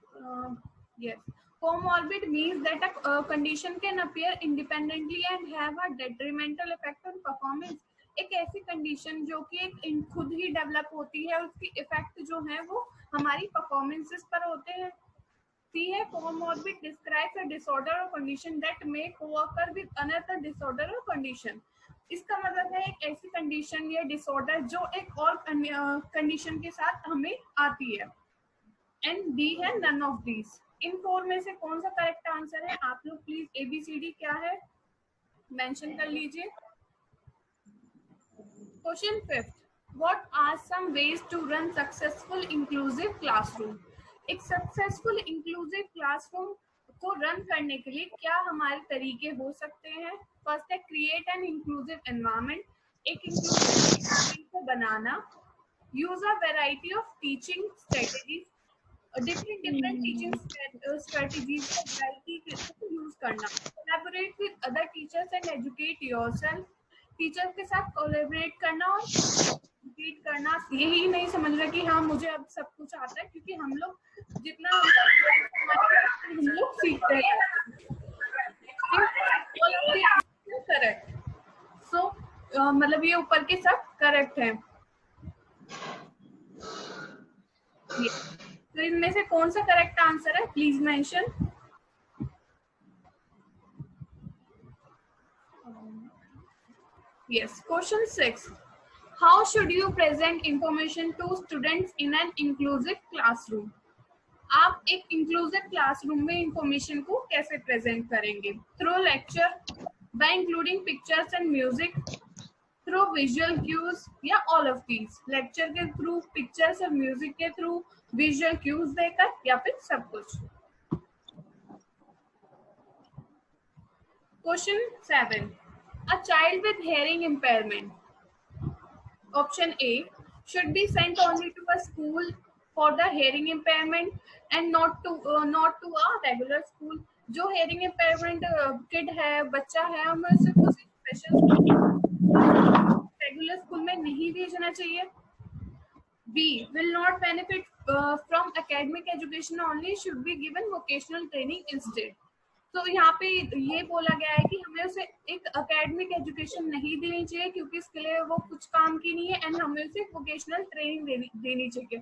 Yes, comorbid means that a condition can appear independently and have a detrimental effect on performance. एक ऐसी कंडीशन जो कि एक खुद ही डेवलप होती है, उसकी इफेक्ट जो है वो हमारी परफॉर्मेंसेस पर होते हैं. सी है, comorbid describes a disorder or condition that may co-occur with another disorder or condition. इसका मतलब है एक ऐसी कंडीशन या डिसऑर्डर जो एक और कंडीशन के साथ हमें आती है. एंड डी है नन ऑफ दीज. इन 4 में से कौन सा करेक्ट आंसर है? आप लोग प्लीज ABCD क्या है मेंशन कर लीजिए. Question 5, what are some ways to run successful inclusive classroom? एक सक्सेसफुल इंक्लूसिव क्लासरूम को रन करने के लिए क्या हमारे तरीके हो सकते हैं? फर्स्ट है क्रिएट एन इंक्लूसिव एनवायरनमेंट. एक इंक्लूसिव को बनाना. Use a variety of teaching strategies. different teaching strategies का variety यूज करना. collaborate with other teachers and educate yourself. Teacher के साथ कोलैबोरेट करना और एजुकेट करना. यही नहीं समझ रहा कि हाँ मुझे अब सब कुछ आता है, क्योंकि हम लोग जितना हम लोग सीखते हैं. करेक्ट. सो मतलब ये ऊपर के सब करेक्ट है. तो इनमें से कौन सा करेक्ट आंसर है? Please mention. Yes. Question 6, how should you present information to students in an inclusive classroom? आप एक इंक्लूसिव क्लासरूम में इंफॉर्मेशन को कैसे प्रेजेंट करेंगे? Through lecture, by including pictures and music, through visual cues, या ऑल ऑफ दीज. लेक्चर के थ्रू, पिक्चर्स और म्यूजिक के थ्रू, विजुअल क्यूज देकर, या फिर सब कुछ. Question 7, a child with hearing impairment. Option A, should be sent only to a school for the hearing impairment and not to a regular school. जो hearing impairment kid है, बच्चा है, हमें उसे स्पेशल रेगुलर स्कूल में नहीं भेजना चाहिए. B, will not benefit from academic education only, should be given vocational training instead. तो यहाँ पे ये बोला गया है कि हमें उसे एक एकेडमिक एजुकेशन नहीं देनी चाहिए, क्योंकि इसके लिए वो कुछ काम की नहीं है, एंड हमें उसे वोकेशनल ट्रेनिंग देनी चाहिए.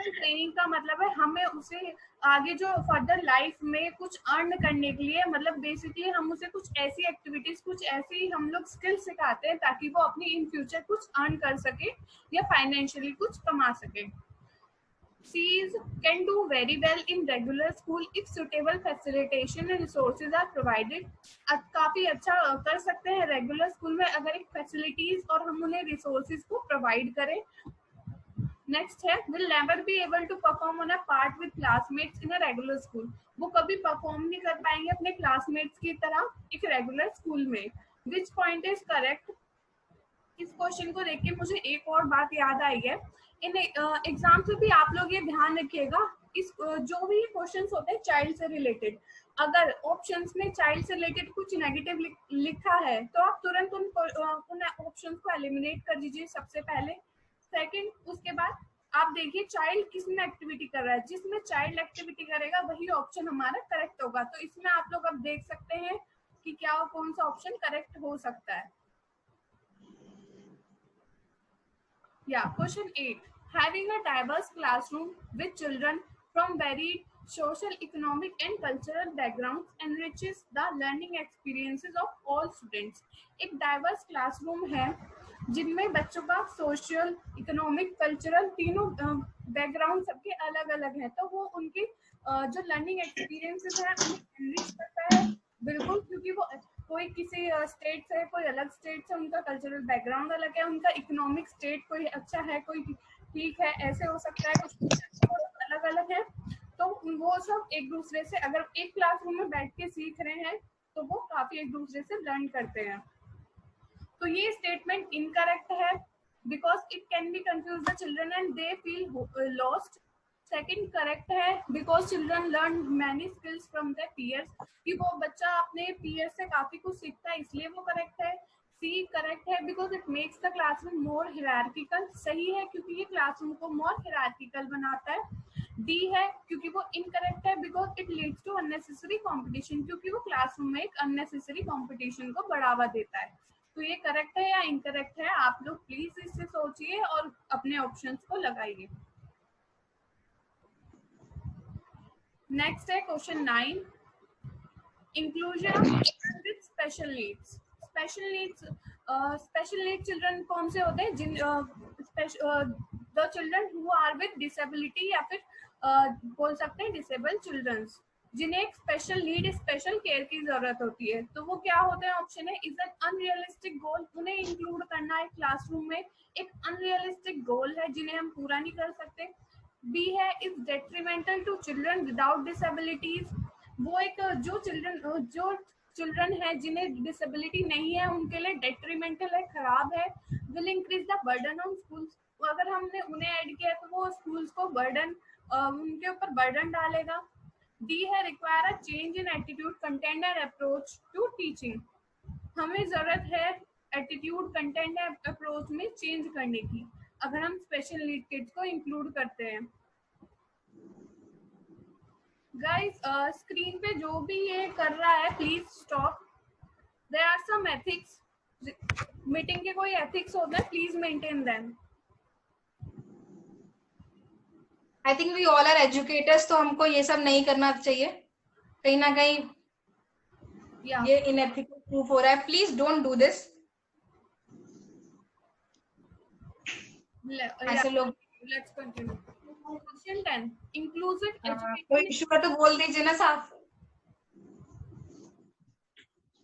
ट्रेनिंग का मतलब है हमें उसे आगे जो फर्दर लाइफ में कुछ अर्न करने के लिए, मतलब बेसिकली हम उसे कुछ ऐसी एक्टिविटीज, कुछ ऐसी हम लोग स्किल सिखाते हैं ताकि वो अपनी इन फ्यूचर कुछ अर्न कर सके या फाइनेंशियली कुछ कमा सके। Cs can do very well in regular school if suitable facilitation and resources are provided. काफी अच्छा कर सकते हैं रेगुलर स्कूल में अगर एक फैसिलिटीज और हम उन्हें रिसोर्सेज को प्रोवाइड करें। नेक्स्ट है will never be able to perform on a part with classmates in a regular school. वो कभी परफॉर्म नहीं कर पाएंगे अपने क्लासमेट्स की तरह एक रेगुलर स्कूल में। Which point is correct? इस क्वेश्चन को देख के मुझे एक और बात याद आई है। इन एग्जाम से भी आप लोग ये ध्यान रखिएगा, इस जो भी क्वेश्चंस होते हैं चाइल्ड से रिलेटेड, अगर ऑप्शंस में चाइल्ड से रिलेटेड कुछ नेगेटिव लिखा है तो आप तुरंत उन ऑप्शंस को एलिमिनेट कर दीजिए सबसे पहले। सेकंड, उसके बाद आप देखिए चाइल्ड किसमें एक्टिविटी कर रहा है, जिसमें चाइल्ड एक्टिविटी करेगा वही ऑप्शन हमारा करेक्ट होगा। तो इसमें आप लोग अब देख सकते हैं कि क्या कौन सा ऑप्शन करेक्ट हो सकता है। Yeah, question 8. Having a diverse classroom with children from varied social, economic and cultural backgrounds enriches the learning experiences of all students. एक डाइवर्स क्लासरूम है जिनमें बच्चों का सोशल, इकोनॉमिक, कल्चरल तीनों बैकग्राउंड सबके अलग अलग है, तो वो उनके जो लर्निंग एक्सपीरियंसेस है उन्हें एनरिच करता है। बिल्कुल, क्योंकि वो कोई किसी स्टेट से, कोई अलग स्टेट से, उनका कल्चरल बैकग्राउंड अलग है, उनका इकोनॉमिक स्टेट कोई अच्छा है, कोई ठीक है, ऐसे हो सकता है, कुछ अलग अलग है। तो वो सब एक दूसरे से अगर एक क्लासरूम में बैठ के सीख रहे हैं तो वो काफी एक दूसरे से लर्न करते हैं। तो ये स्टेटमेंट इनकरेक्ट है because it can be confuse the children and they feel lost. Second correct है because children learn many skills from their peers, कि वो बच्चा अपने पीयर से काफी कुछ सीखता है, इसलिए वो करेक्ट है। सी करेक्ट है because it makes the classroom more hierarchical, सही है क्योंकि ये क्लासरूम को मोर हिरार्किकल बनाता है। डी है क्योंकि वो इनकरेक्ट है because it leads to unnecessary competition, क्योंकि वो क्लासरूम में एक अननेसेसरी कॉम्पिटिशन को बढ़ावा देता है। तो ये करेक्ट है या इनकरेक्ट है, आप लोग प्लीज इससे सोचिए और अपने ऑप्शंस को लगाइए। नेक्स्ट है question 9, inclusion with special needs. Special need children कौन से होते हैं? जिन the children who are with disability या फिर बोल सकते हैं डिसेबल्ड चिल्ड्रंस, जिन्हें एक स्पेशल नीड, स्पेशल केयर की जरूरत होती है। तो वो क्या होते हैं? ऑप्शन है इज एन अनरियलिस्टिक गोल, उन्हें इंक्लूड करना है क्लासरूम में एक अनरियलिस्टिक गोल है जिन्हें हम पूरा नहीं कर सकते। बी है is detrimental to children without disabilities, वो एक जो चिल्ड्रन है जिन्हें डिसेबिलिटी नहीं है उनके लिए डेट्रीमेंटल है, खराब है। Will increase the burden on schools, अगर हमने उन्हें ऐड किया तो वो स्कूल्स को बर्डन, उनके ऊपर बर्डन डालेगा। डी है require a change in attitude, content and approach to teaching, हमें जरूरत है एटीट्यूड, कंटेंट एंड अप्रोच में चेंज करने की अगर हम स्पेशल नीड किड्स को इंक्लूड करते हैं। गाइस स्क्रीन पे जो भी ये कर रहा है please stop, there are some ethics, meeting के कोई एथिक्स होते हैं, please maintain them. I think we all are educators, तो हमको ये सब नहीं करना चाहिए, कहीं ना कहीं ये इनएथिकल प्रूफ हो रहा है। Please don't do this. ऐसे लोग। Let's continue. Question 10, inclusive education. कोई इशू है तो बोल दीजिए ना साफ।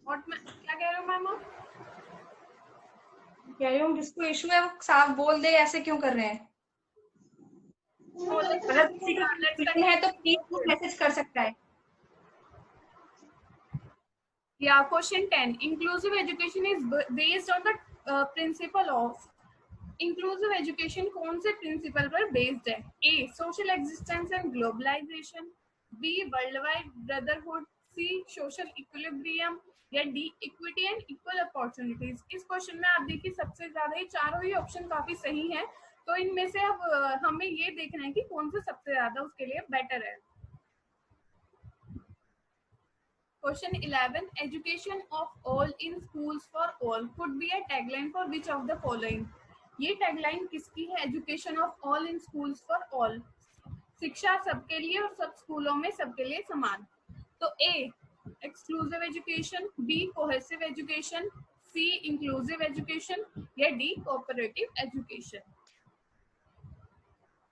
व्हाट क्या कह रहे हो मैम? कह रही हूँ जिसको इशू है वो साफ बोल दे, ऐसे क्यों कर रहे हैं? अगर किसी का क्वेश्चन है तो प्लीज मैसेज कर सकता है। Yeah, question 10. Inclusive education is based on the principle of, inclusive education कौन से principle पर based है? A. Social existence and globalization. B. Worldwide brotherhood. C. Social equilibrium. या D. Equity and equal opportunities. इस क्वेश्चन में आप देखिए सबसे ज्यादा ये चारों ही ऑप्शन काफी सही हैं, तो इनमें से अब हमें ये देखना है कि कौन सा सबसे ज्यादा उसके लिए बेटर है। Question 11. Education of all in schools for all could be a tagline for which of the following? ये tagline किसकी है? Education of all in schools for all. शिक्षा सबके लिए और सब स्कूलों में सबके लिए समान। तो A exclusive education, B cohesive education, C inclusive education या D cooperative education.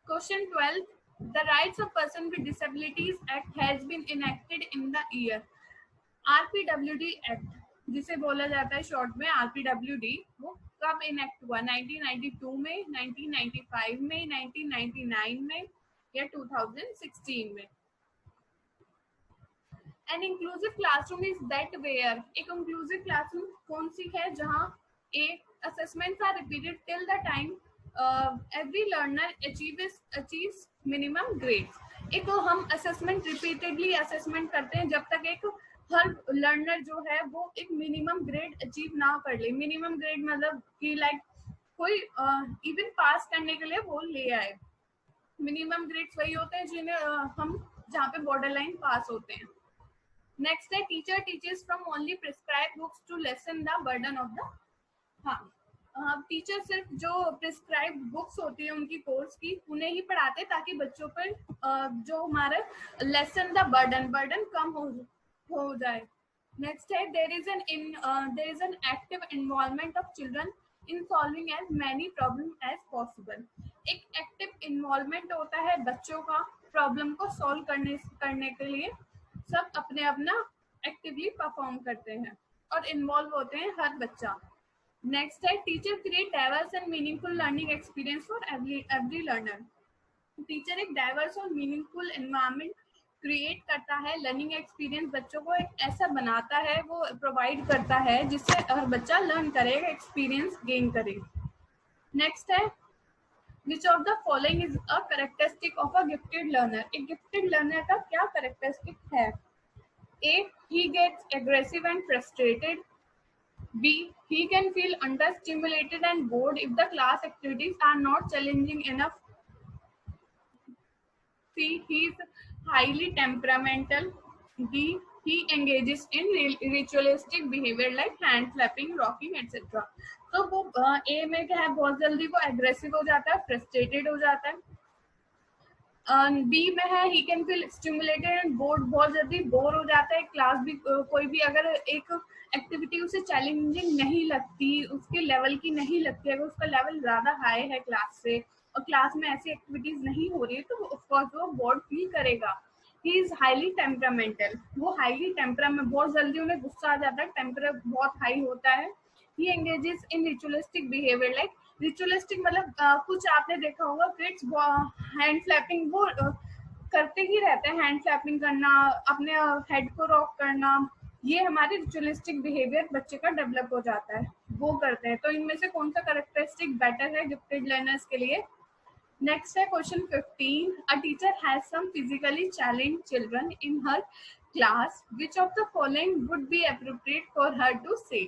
Question 12. The Rights of Person with Disabilities Act has been enacted in the year. RPWD Act, जिसे बोला जाता है शॉर्ट में RPWD, वो कब इनेक्ट हुआ? 1992 में, 1995 में, 1999 में या 2016 में? An inclusive classroom is that where, एक inclusive classroom कौन सी है जहाँ assessments are repeated till the time every learner achieves minimum grades. एक हम assessment repeatedly assessment करते हैं जब तक एक हर लर्नर जो है वो एक मिनिमम ग्रेड अचीव ना कर ले। मिनिमम ग्रेड मतलब कि लाइक कोई इवन पास करने के लिए वो ले आए। मिनिमम ग्रेड्स वही होते हैं जिन्हें हम जहाँ पे बॉर्डर लाइन पास होते हैं। नेक्स्ट है teacher teachers from only prescribe books to lessen the burden of the, हाँ टीचर सिर्फ जो प्रिस्क्राइब बुक्स होती है उनकी कोर्स की उन्हें ही पढ़ाते ताकि बच्चों पर जो हमारा लेसन द बर्डन कम हो जाए। नेक्स्ट है there is an active involvement of children in solving as many problem as possible. एक एक्टिव इन्वॉल्वमेंट होता है बच्चों का प्रॉब्लम को सॉल्व करने के लिए। सब अपने अपना एक्टिवली परफॉर्म करते हैं और इन्वॉल्व होते हैं हर बच्चा। नेक्स्ट है teacher create diverse and meaningful learning experience for every learner. Teacher एक डाइवर्स और मीनिंगफुल एनवायरनमेंट क्रिएट करता है, लर्निंग एक्सपीरियंस बच्चों को एक ऐसा बनाता है, वो प्रोवाइड करता है जिससे हर बच्चा लर्न करेगा, एक्सपीरियंस गेन करे। नेक्स्ट है Which of the following is a characteristic of a gifted learner? एक गिफ्टेड लर्नर का क्या कैरेक्टरिस्टिक है? A. He gets aggressive and frustrated. B. He can feel understimulated and bored if the class activities are not challenging enough. C. He is highly temperamental. D. He engages in ritualistic behavior like hand clapping, rocking, etc. तो वो ए में क्या है, बहुत जल्दी वो एग्रेसिव हो जाता है, फ्रस्ट्रेटेड हो जाता है। बी में है he can feel stimulated and board, बहुत जल्दी बोर हो जाता है। क्लास भी कोई भी अगर एक एक्टिविटी उसे चैलेंजिंग नहीं लगती, उसके लेवल की नहीं लगती, अगर उसका लेवल ज्यादा हाई है क्लास से और क्लास में ऐसी एक्टिविटीज नहीं हो रही है तो ऑफकोर्स वो बोर्ड फील करेगा। ही इज हाईली टेम्परामेंटल, वो हाईली टेम्परामेंट, बहुत जल्दी उन्हें गुस्सा आ जाता है, टेम्पर बहुत हाई होता है। He engages in ritualistic behaviour like, ritualistic मतलब कुछ आपने देखा होगा किड्स हैंड फ्लैपिंग वो करते ही रहते हैं, हैंड फ्लैपिंग करना, अपने हेड को रॉक करना, ये हमारे रिचुअलिस्टिक बिहेवियर बच्चे का डेवलप हो जाता है, वो करते हैं। तो इनमें से कौन सा कैरेक्टरिस्टिक बेटर है गिफ्टेड लर्नर्स के लिए? नेक्स्ट है question 15. A teacher has some physically challenged children in her class, which of the following would be appropriate for her to से?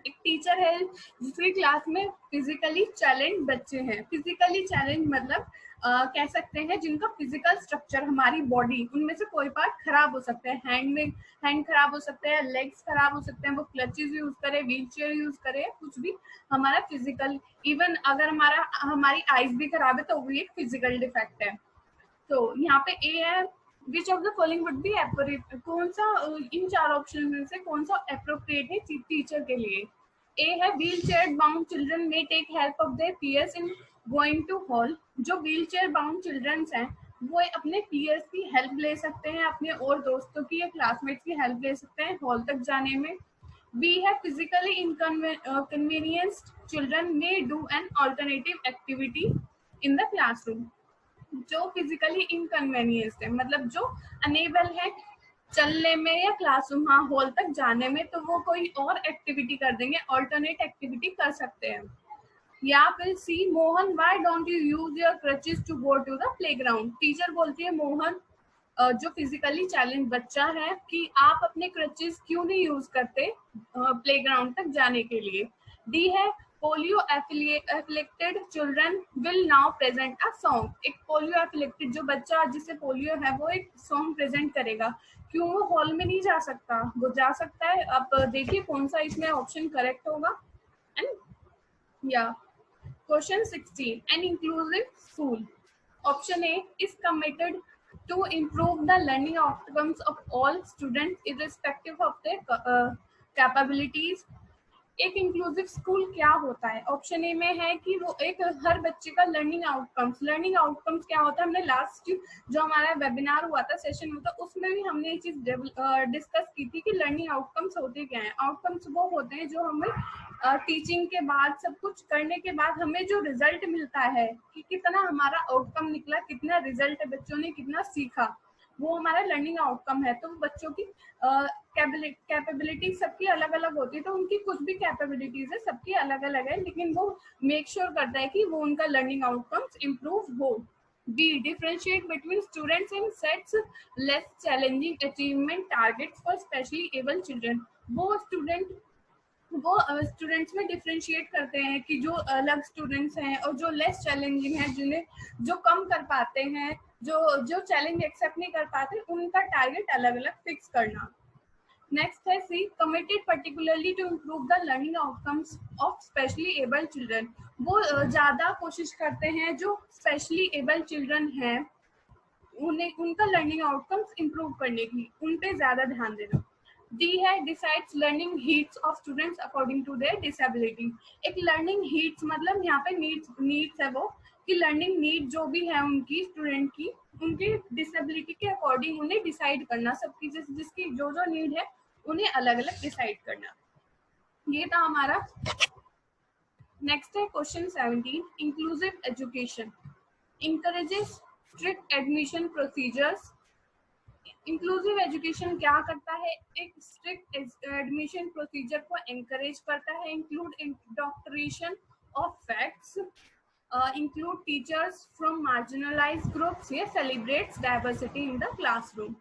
एक टीचर है जिसकी क्लास में फिजिकली चैलेंज बच्चे हैं। फिजिकली चैलेंज मतलब कह सकते हैं जिनका फिजिकल स्ट्रक्चर, हमारी बॉडी, उनमें से कोई पार्ट खराब हो सकता है, हैंड खराब हो सकता है, लेग्स खराब हो सकते हैं, वो क्लचेस यूज करे, व्हील चेयर यूज करे, कुछ भी हमारा फिजिकल, इवन अगर हमारी आईज भी खराब है तो वो एक फिजिकल डिफेक्ट है। तो यहाँ पे ए है which of the following would be appropriate, कौन सा इन चार ऑप्शन में से कौन सा एप्रोप्रिएट है टीचर के लिए? ए है wheelchair bound children may take help of their peers in going to hall, जो व्हील चेयर बाउंड चिल्ड्रंस हैं वो अपने पीयर्स की हेल्प ले सकते हैं, अपने और दोस्तों की या क्लासमेट्स की हेल्प ले सकते हैं हॉल तक जाने में। बी है physically inconvenienced children may do an alternative activity in the classroom, जो फिजिकली इनकन्वीनियंस्ड है मतलब जो अनेबल है चलने में या क्लासरूम हॉल तक जाने में, तो वो कोई और एक्टिविटी कर देंगे, ऑल्टरनेट एक्टिविटी कर सकते हैं। या फिर C Mohan why don't you use your crutches to go to the playground, teacher बोलती है मोहन जो फिजिकली चैलेंज बच्चा है कि आप अपने क्रचेस क्यों नहीं यूज करते प्लेग्राउंड तक जाने के लिए। डी है polio afflicted children will now present a song, एक पोलियो एफिलेक्टेड जो बच्चा जिसे पोलियो है वो एक सॉन्ग प्रेजेंट करेगा। क्यों वो हॉल में नहीं जा सकता? वो जा सकता है। अब देखिए कौन सा इसमें ऑप्शन करेक्ट होगा। एंड या question 16, an inclusive school, option A is committed to improve the learning outcomes of all students irrespective of their capabilities. एक इंक्लूसिव स्कूल क्या होता है? ऑप्शन ए में है कि वो एक हर बच्चे का लर्निंग आउटकम्स क्या होता है? हमने लास्ट जो हमारा वेबिनार हुआ था, सेशन हुआ था, उसमें भी हमने ये चीज डिस्कस की थी कि लर्निंग आउटकम्स होते क्या हैं। आउटकम्स वो होते हैं जो हमें टीचिंग के बाद, सब कुछ करने के बाद हमें जो रिजल्ट मिलता है कि कितना हमारा आउटकम निकला, कितना रिजल्ट है, बच्चों ने कितना सीखा, वो हमारा लर्निंग आउटकम है। तो बच्चों की कैपेबिलिटी सबकी अलग अलग होती है, तो उनकी कुछ भी कैपेबिलिटीज है, सबकी अलग अलग है, लेकिन वो मेक श्योर करता है कि वो उनका लर्निंग आउटकम्स इम्प्रूव हो। B, differentiate between students and sets less challenging achievement targets for specially abled children. वो स्टूडेंट्स में डिफरेंशिएट करते हैं कि जो अलग स्टूडेंट्स हैं और जो लेस चैलेंजिंग है, जिन्हें जो कम कर पाते हैं, जो चैलेंज एक्सेप्ट नहीं कर पाते, उनका टारगेट अलग अलग फिक्स करना। नेक्स्ट है C, committed particularly to improve the learning outcomes of specially abled children. वो ज्यादा कोशिश करते हैं, जो स्पेशली एबल चिल्ड्रन हैं उन्हें उनका लर्निंग आउटकम्स इम्प्रूव करने की, उन पे ज्यादा ध्यान देना। डी है, decides learning heats of students according to their disability. एक लर्निंग हीट्स मतलब यहाँ पे नीड्स है वो, कि लर्निंग नीड जो भी है उनकी स्टूडेंट की, उनकी डिसेबिलिटी के अकॉर्डिंग उन्हें डिसाइड करना, सबकी जिसकी जो जो नीड है उन्हें अलग अलग डिसाइड करना। ये था हमारा। नेक्स्ट है question 17, inclusive education encourages strict admission procedures। Inclusive education क्या करता है? एक स्ट्रिक्ट एडमिशन प्रोसीजर को एनकरेज करता है। Include indoctrination of facts, include teachers from marginalized groups, here celebrates diversity in the classroom.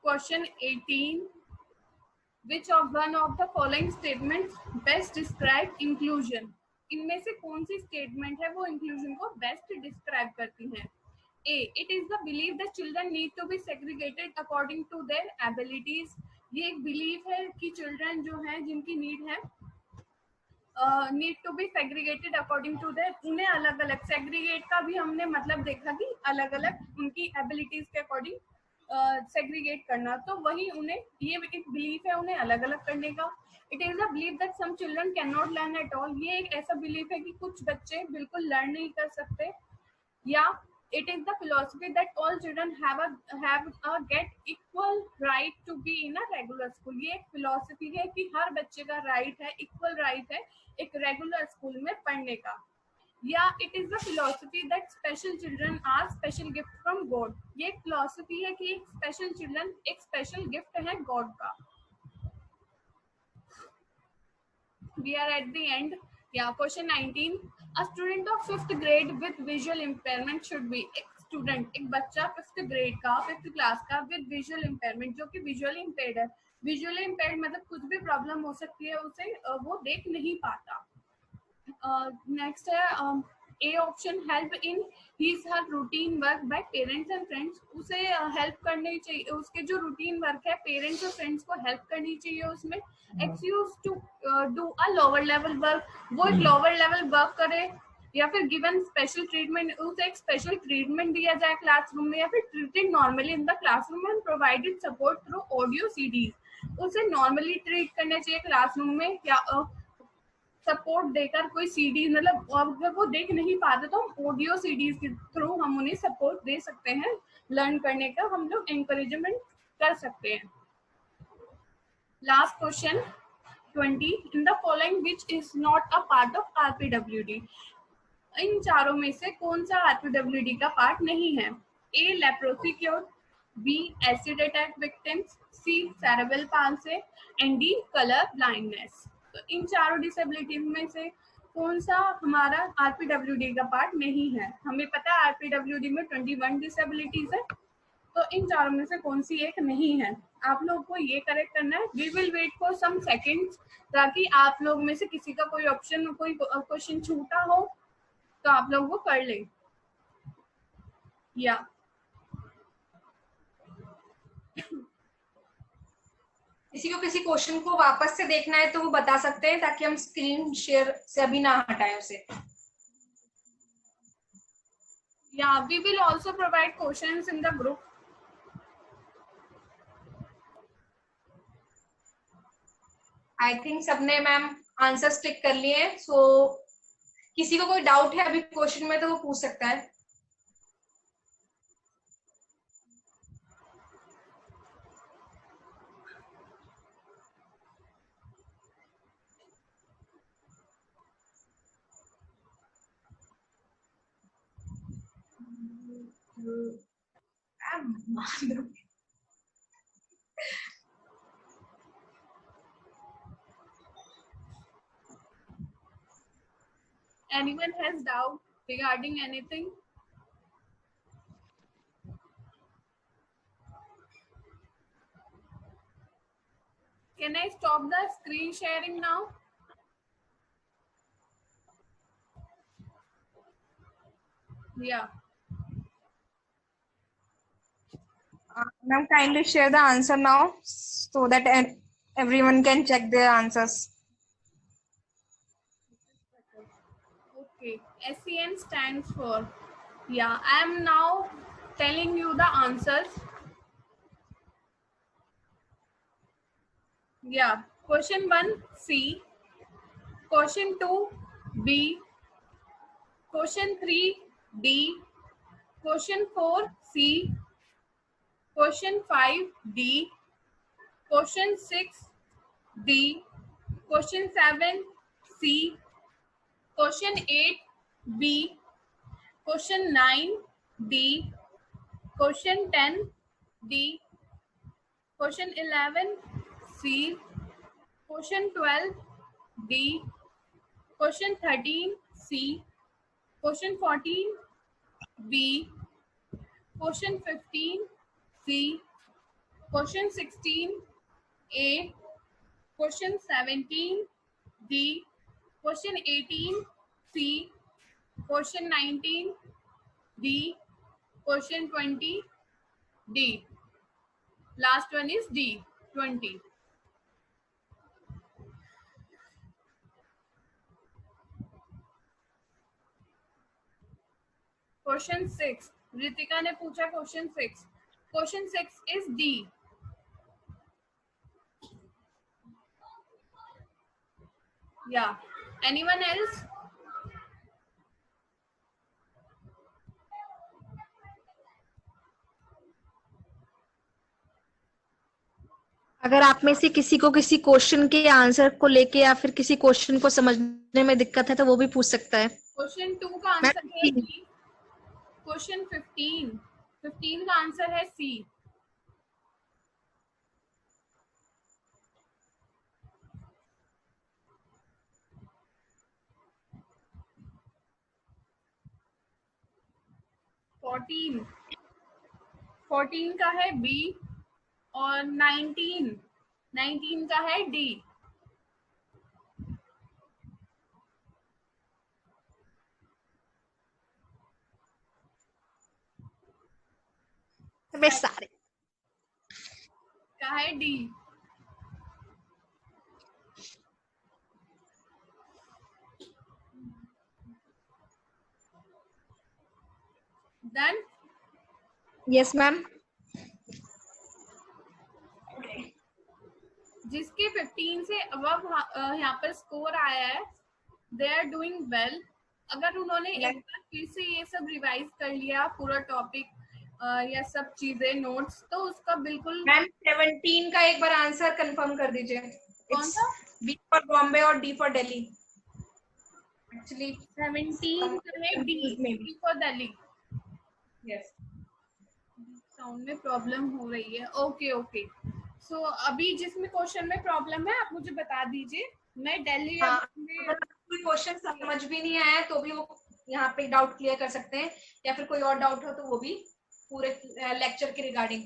Question 18, which of one of the following statements best describe inclusion? इनमें से कौन सी स्टेटमेंट है वो इंक्लूजन को बेस्ट डिस्क्राइब करती है? A, it is the belief that children need to be segregated according to their abilities। ये एक बिलीफ है कि चिल्ड्रन जो है, जिनकी नीड है, need to be segregated according to their, उन्हें अलग अलग, सेग्रीगेट का भी हमने मतलब देखा कि अलग अलग उनकी एबिलिटीज के अकॉर्डिंग सेग्रीगेट करना, तो वही उन्हें ये एक बिलीफ है उन्हें अलग अलग करने का। It is a belief that some children can not learn at all, ये एक ऐसा बिलीफ है कि कुछ बच्चे बिल्कुल लर्न नहीं कर सकते। या it is the philosophy that all children have a get equal right to be in a regular school। ये एक philosophy है कि हर बच्चे का right है, equal right है एक regular school में पढ़ने का। या it is the philosophy that special children are special gift from God। ये एक philosophy है कि एक special children एक special gift है God का। We are at the end. Yeah, question 19, a student of 5th grade with visual impairment should be, एक स्टूडेंट, एक बच्चा 5th ग्रेड का, 5th क्लास का विद विजुअल इम्पेयरमेंट, जो कि विजुअली इम्पेयर्ड है। विजुअली इम्पेयर्ड मतलब कुछ भी प्रॉब्लम हो सकती है उसे, वो देख नहीं पाता। नेक्स्ट है A option, help in his her routine work by parents and friends. उसे हेल्प करनी चाहिए, उसके जो रूटीन वर्क है पेरेंट्स और फ्रेंड्स को हेल्प करनी चाहिए उसमें। Excuse to do a lower level work, वो एक लोअर लेवल वर्क करे, या फिर गिवन स्पेशल ट्रीटमेंट, उसे एक स्पेशल ट्रीटमेंट दिया जाए क्लासरूम में, या फिर treated normally in the classroom and provided support through audio CDs. उसे नॉर्मली ट्रीट करना चाहिए क्लासरूम में, या सपोर्ट देकर कोई सीडी, मतलब अगर वो देख नहीं पाते तो हम ऑडियो सीडीज के थ्रू हम उन्हें सपोर्ट दे सकते हैं, लर्न करने का हम लोग एनकरेजमेंट कर सकते हैं। Last question 20, in the following which is not a part of RPWD. इन चारों में से कौन सा आरपीडब्ल्यूडी का पार्ट नहीं है? A, leprosy cure, B, acid attack victims, C, cerebral palsy, and D, colour blindness. तो इन चारों डिसेबिलिटीज में से कौन सा हमारा आरपीडब्ल्यूडी का पार्ट नहीं है? हमें पता है आरपीडब्ल्यूडी में 21 डिसेबिलिटीज है, तो इन चारों में से कौन सी एक नहीं है? आप लोग को ये करेक्ट करना है। We will wait for some seconds, ताकि आप लोग में से किसी का कोई ऑप्शन, कोई क्वेश्चन छूटा हो तो आप लोग वो कर लें। या किसी को किसी क्वेश्चन को वापस से देखना है तो वो बता सकते हैं, ताकि हम स्क्रीन शेयर से अभी ना हटाएं उसे। Yeah, we will also provide questions in the group. I think सबने मैम आंसर्स टिक कर लिए हैं। सो किसी को कोई डाउट है अभी क्वेश्चन में तो वो पूछ सकता है। Anyone has doubt regarding anything? Can I stop the screen sharing now? Yeah. Ma'am, kindly share the answer now so that everyone can check their answers. Okay. SEN stands for. Yeah, I am now telling you the answers. Yeah. Question 1, C. Question 2, B. Question 3, D. Question 4, C. Question 5, D. Question 6, D. Question 7, C. Question 8, B. Question 9, D. Question 10, D. Question 11, C. Question 12, D. Question 13, C. Question 14, B. Question 15, C. Question 16, A. Question 17, D. Question 18, C. Question 19, D. Question 20, D. Last one is D, 20. Question 6. Ritika ने पूछा question 6. Question 6 is D. Yeah. Anyone else? अगर आप में से किसी को किसी क्वेश्चन के आंसर को लेके या फिर किसी क्वेश्चन को समझने में दिक्कत है तो वो भी पूछ सकता है। Question 2 का आंसर है D. Question 15. 15 का आंसर है C. फोर्टीन का है B और 19 का है D. सारे का है D. Done? Yes ma'am. जिसके 15 से अबव यहाँ पर स्कोर आया है, दे आर डूइंग वेल. अगर उन्होंने एक बार फिर से ये सब रिवाइज कर लिया पूरा टॉपिक या सब चीजें नोट्स, तो उसका बिल्कुल। मैम 17 का एक बार आंसर कंफर्म कर दीजिए। कौन सा? बी फॉर बॉम्बे और डी फॉर दिल्ली। एक्चुअली 17 का है D for Delhi. Yes. Sound में प्रॉब्लम हो रही है। Okay okay. सो अभी जिसमें क्वेश्चन में प्रॉब्लम है आप मुझे बता दीजिए, मैं दिल्ली या बॉम्बे। अगर कोई क्वेश्चन समझ भी नहीं आया तो भी वो यहाँ पे डाउट क्लियर कर सकते हैं, या फिर कोई और डाउट हो तो वो भी पूरे लेक्चर के रिगार्डिंग।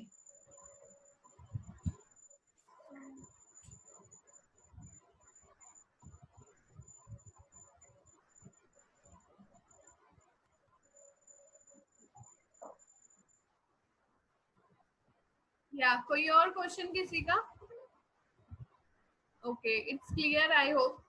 या कोई और क्वेश्चन किसी का? Okay, it's clear, I hope.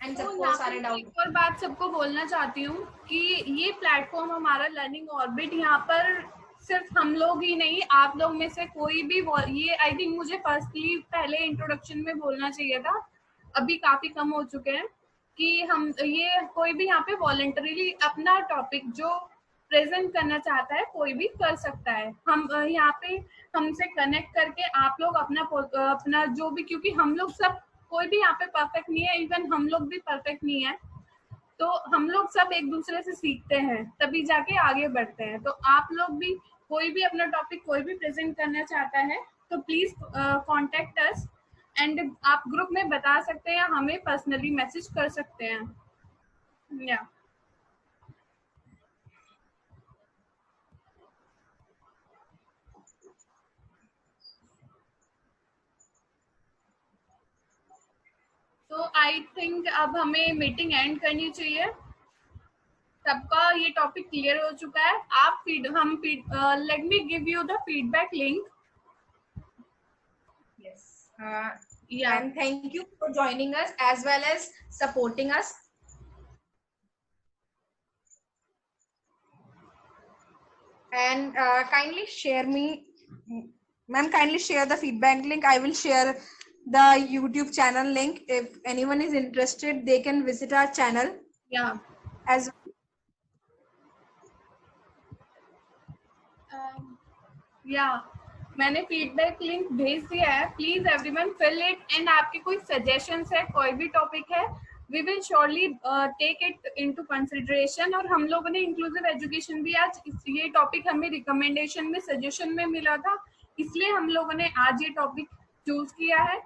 And तो सबको यहाँ पे सारे मैं डाउट। एक और बात सबको बोलना चाहती हूँ कि ये प्लेटफॉर्म हमारा लर्निंग ऑर्बिट, यहाँ पर सिर्फ हम लोग ही नहीं, आप लोग में से कोई भी, ये आई थिंक मुझे फर्स्टली पहले इंट्रोडक्शन में बोलना चाहिए था, अभी काफी कम हो चुके हैं, कि हम ये कोई भी यहाँ पे वॉलंटरीली अपना टॉपिक जो प्रेजेंट करना चाहता है कोई भी कर सकता है। हम यहाँ पे हमसे कनेक्ट करके आप लोग अपना जो भी, क्योंकि हम लोग सब कोई भी यहाँ पे परफेक्ट नहीं है, इवन हम लोग भी परफेक्ट नहीं है, तो हम लोग सब एक दूसरे से सीखते हैं तभी जाके आगे बढ़ते हैं। तो आप लोग भी कोई भी अपना टॉपिक कोई भी प्रेजेंट करना चाहता है तो प्लीज कांटेक्ट अस, एंड आप ग्रुप में बता सकते हैं या हमें पर्सनली मैसेज कर सकते हैं। या तो आई थिंक अब हमें मीटिंग एंड करनी चाहिए। सबका ये टॉपिक क्लियर हो चुका है। आप let me give you the feedback link. Yes. या And thank you for joining us as well as supporting us. And kindly share me, ma'am, kindly share the feedback link. I will share the YouTube channel link. If anyone is interested, they can visit our channel या as या मैंने फीडबैक लिंक भेज दिया है, please everyone fill it, and आपके कोई सजेशंस है, कोई भी टॉपिक है, we will surely take it into consideration. और हम लोगों ने इंक्लूसिव एजुकेशन भी आज ये टॉपिक हमें रिकमेंडेशन में सजेशन में मिला था, इसलिए हम लोगों ने आज ये टॉपिक चूज किया है।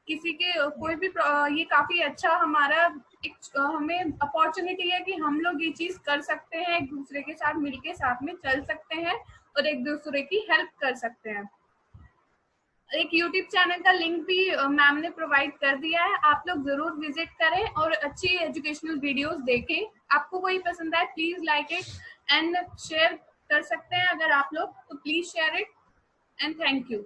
किसी के कोई भी ये काफी अच्छा हमारा एक हमें अपॉर्चुनिटी है कि हम लोग ये चीज कर सकते हैं, एक दूसरे के साथ मिलके साथ में चल सकते हैं और एक दूसरे की हेल्प कर सकते हैं। एक यूट्यूब चैनल का लिंक भी मैम ने प्रोवाइड कर दिया है, आप लोग जरूर विजिट करें और अच्छी एजुकेशनल वीडियोस देखें। आपको कोई पसंद आए please like it and share कर सकते हैं अगर आप लोग, तो please share it and thank you.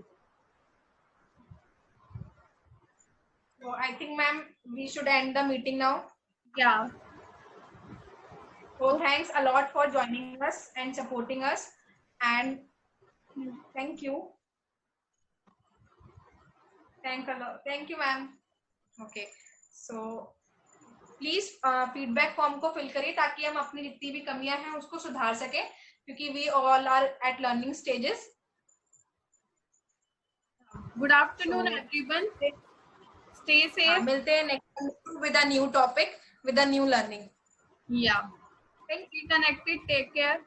so I think, ma'am, we should end the meeting now. या So thanks a lot for joining us and supporting us. And thank you. Thank a lot. Thank you, ma'am. Okay. So please feedback form को फिल करिए ताकि हम अपनी जितनी भी कमियां हैं उसको सुधार सके, क्योंकि we all are at learning stages. Good afternoon everyone, stay safe. मिलते हैं next with a new topic, with a new learning. या thank stay connected, take care.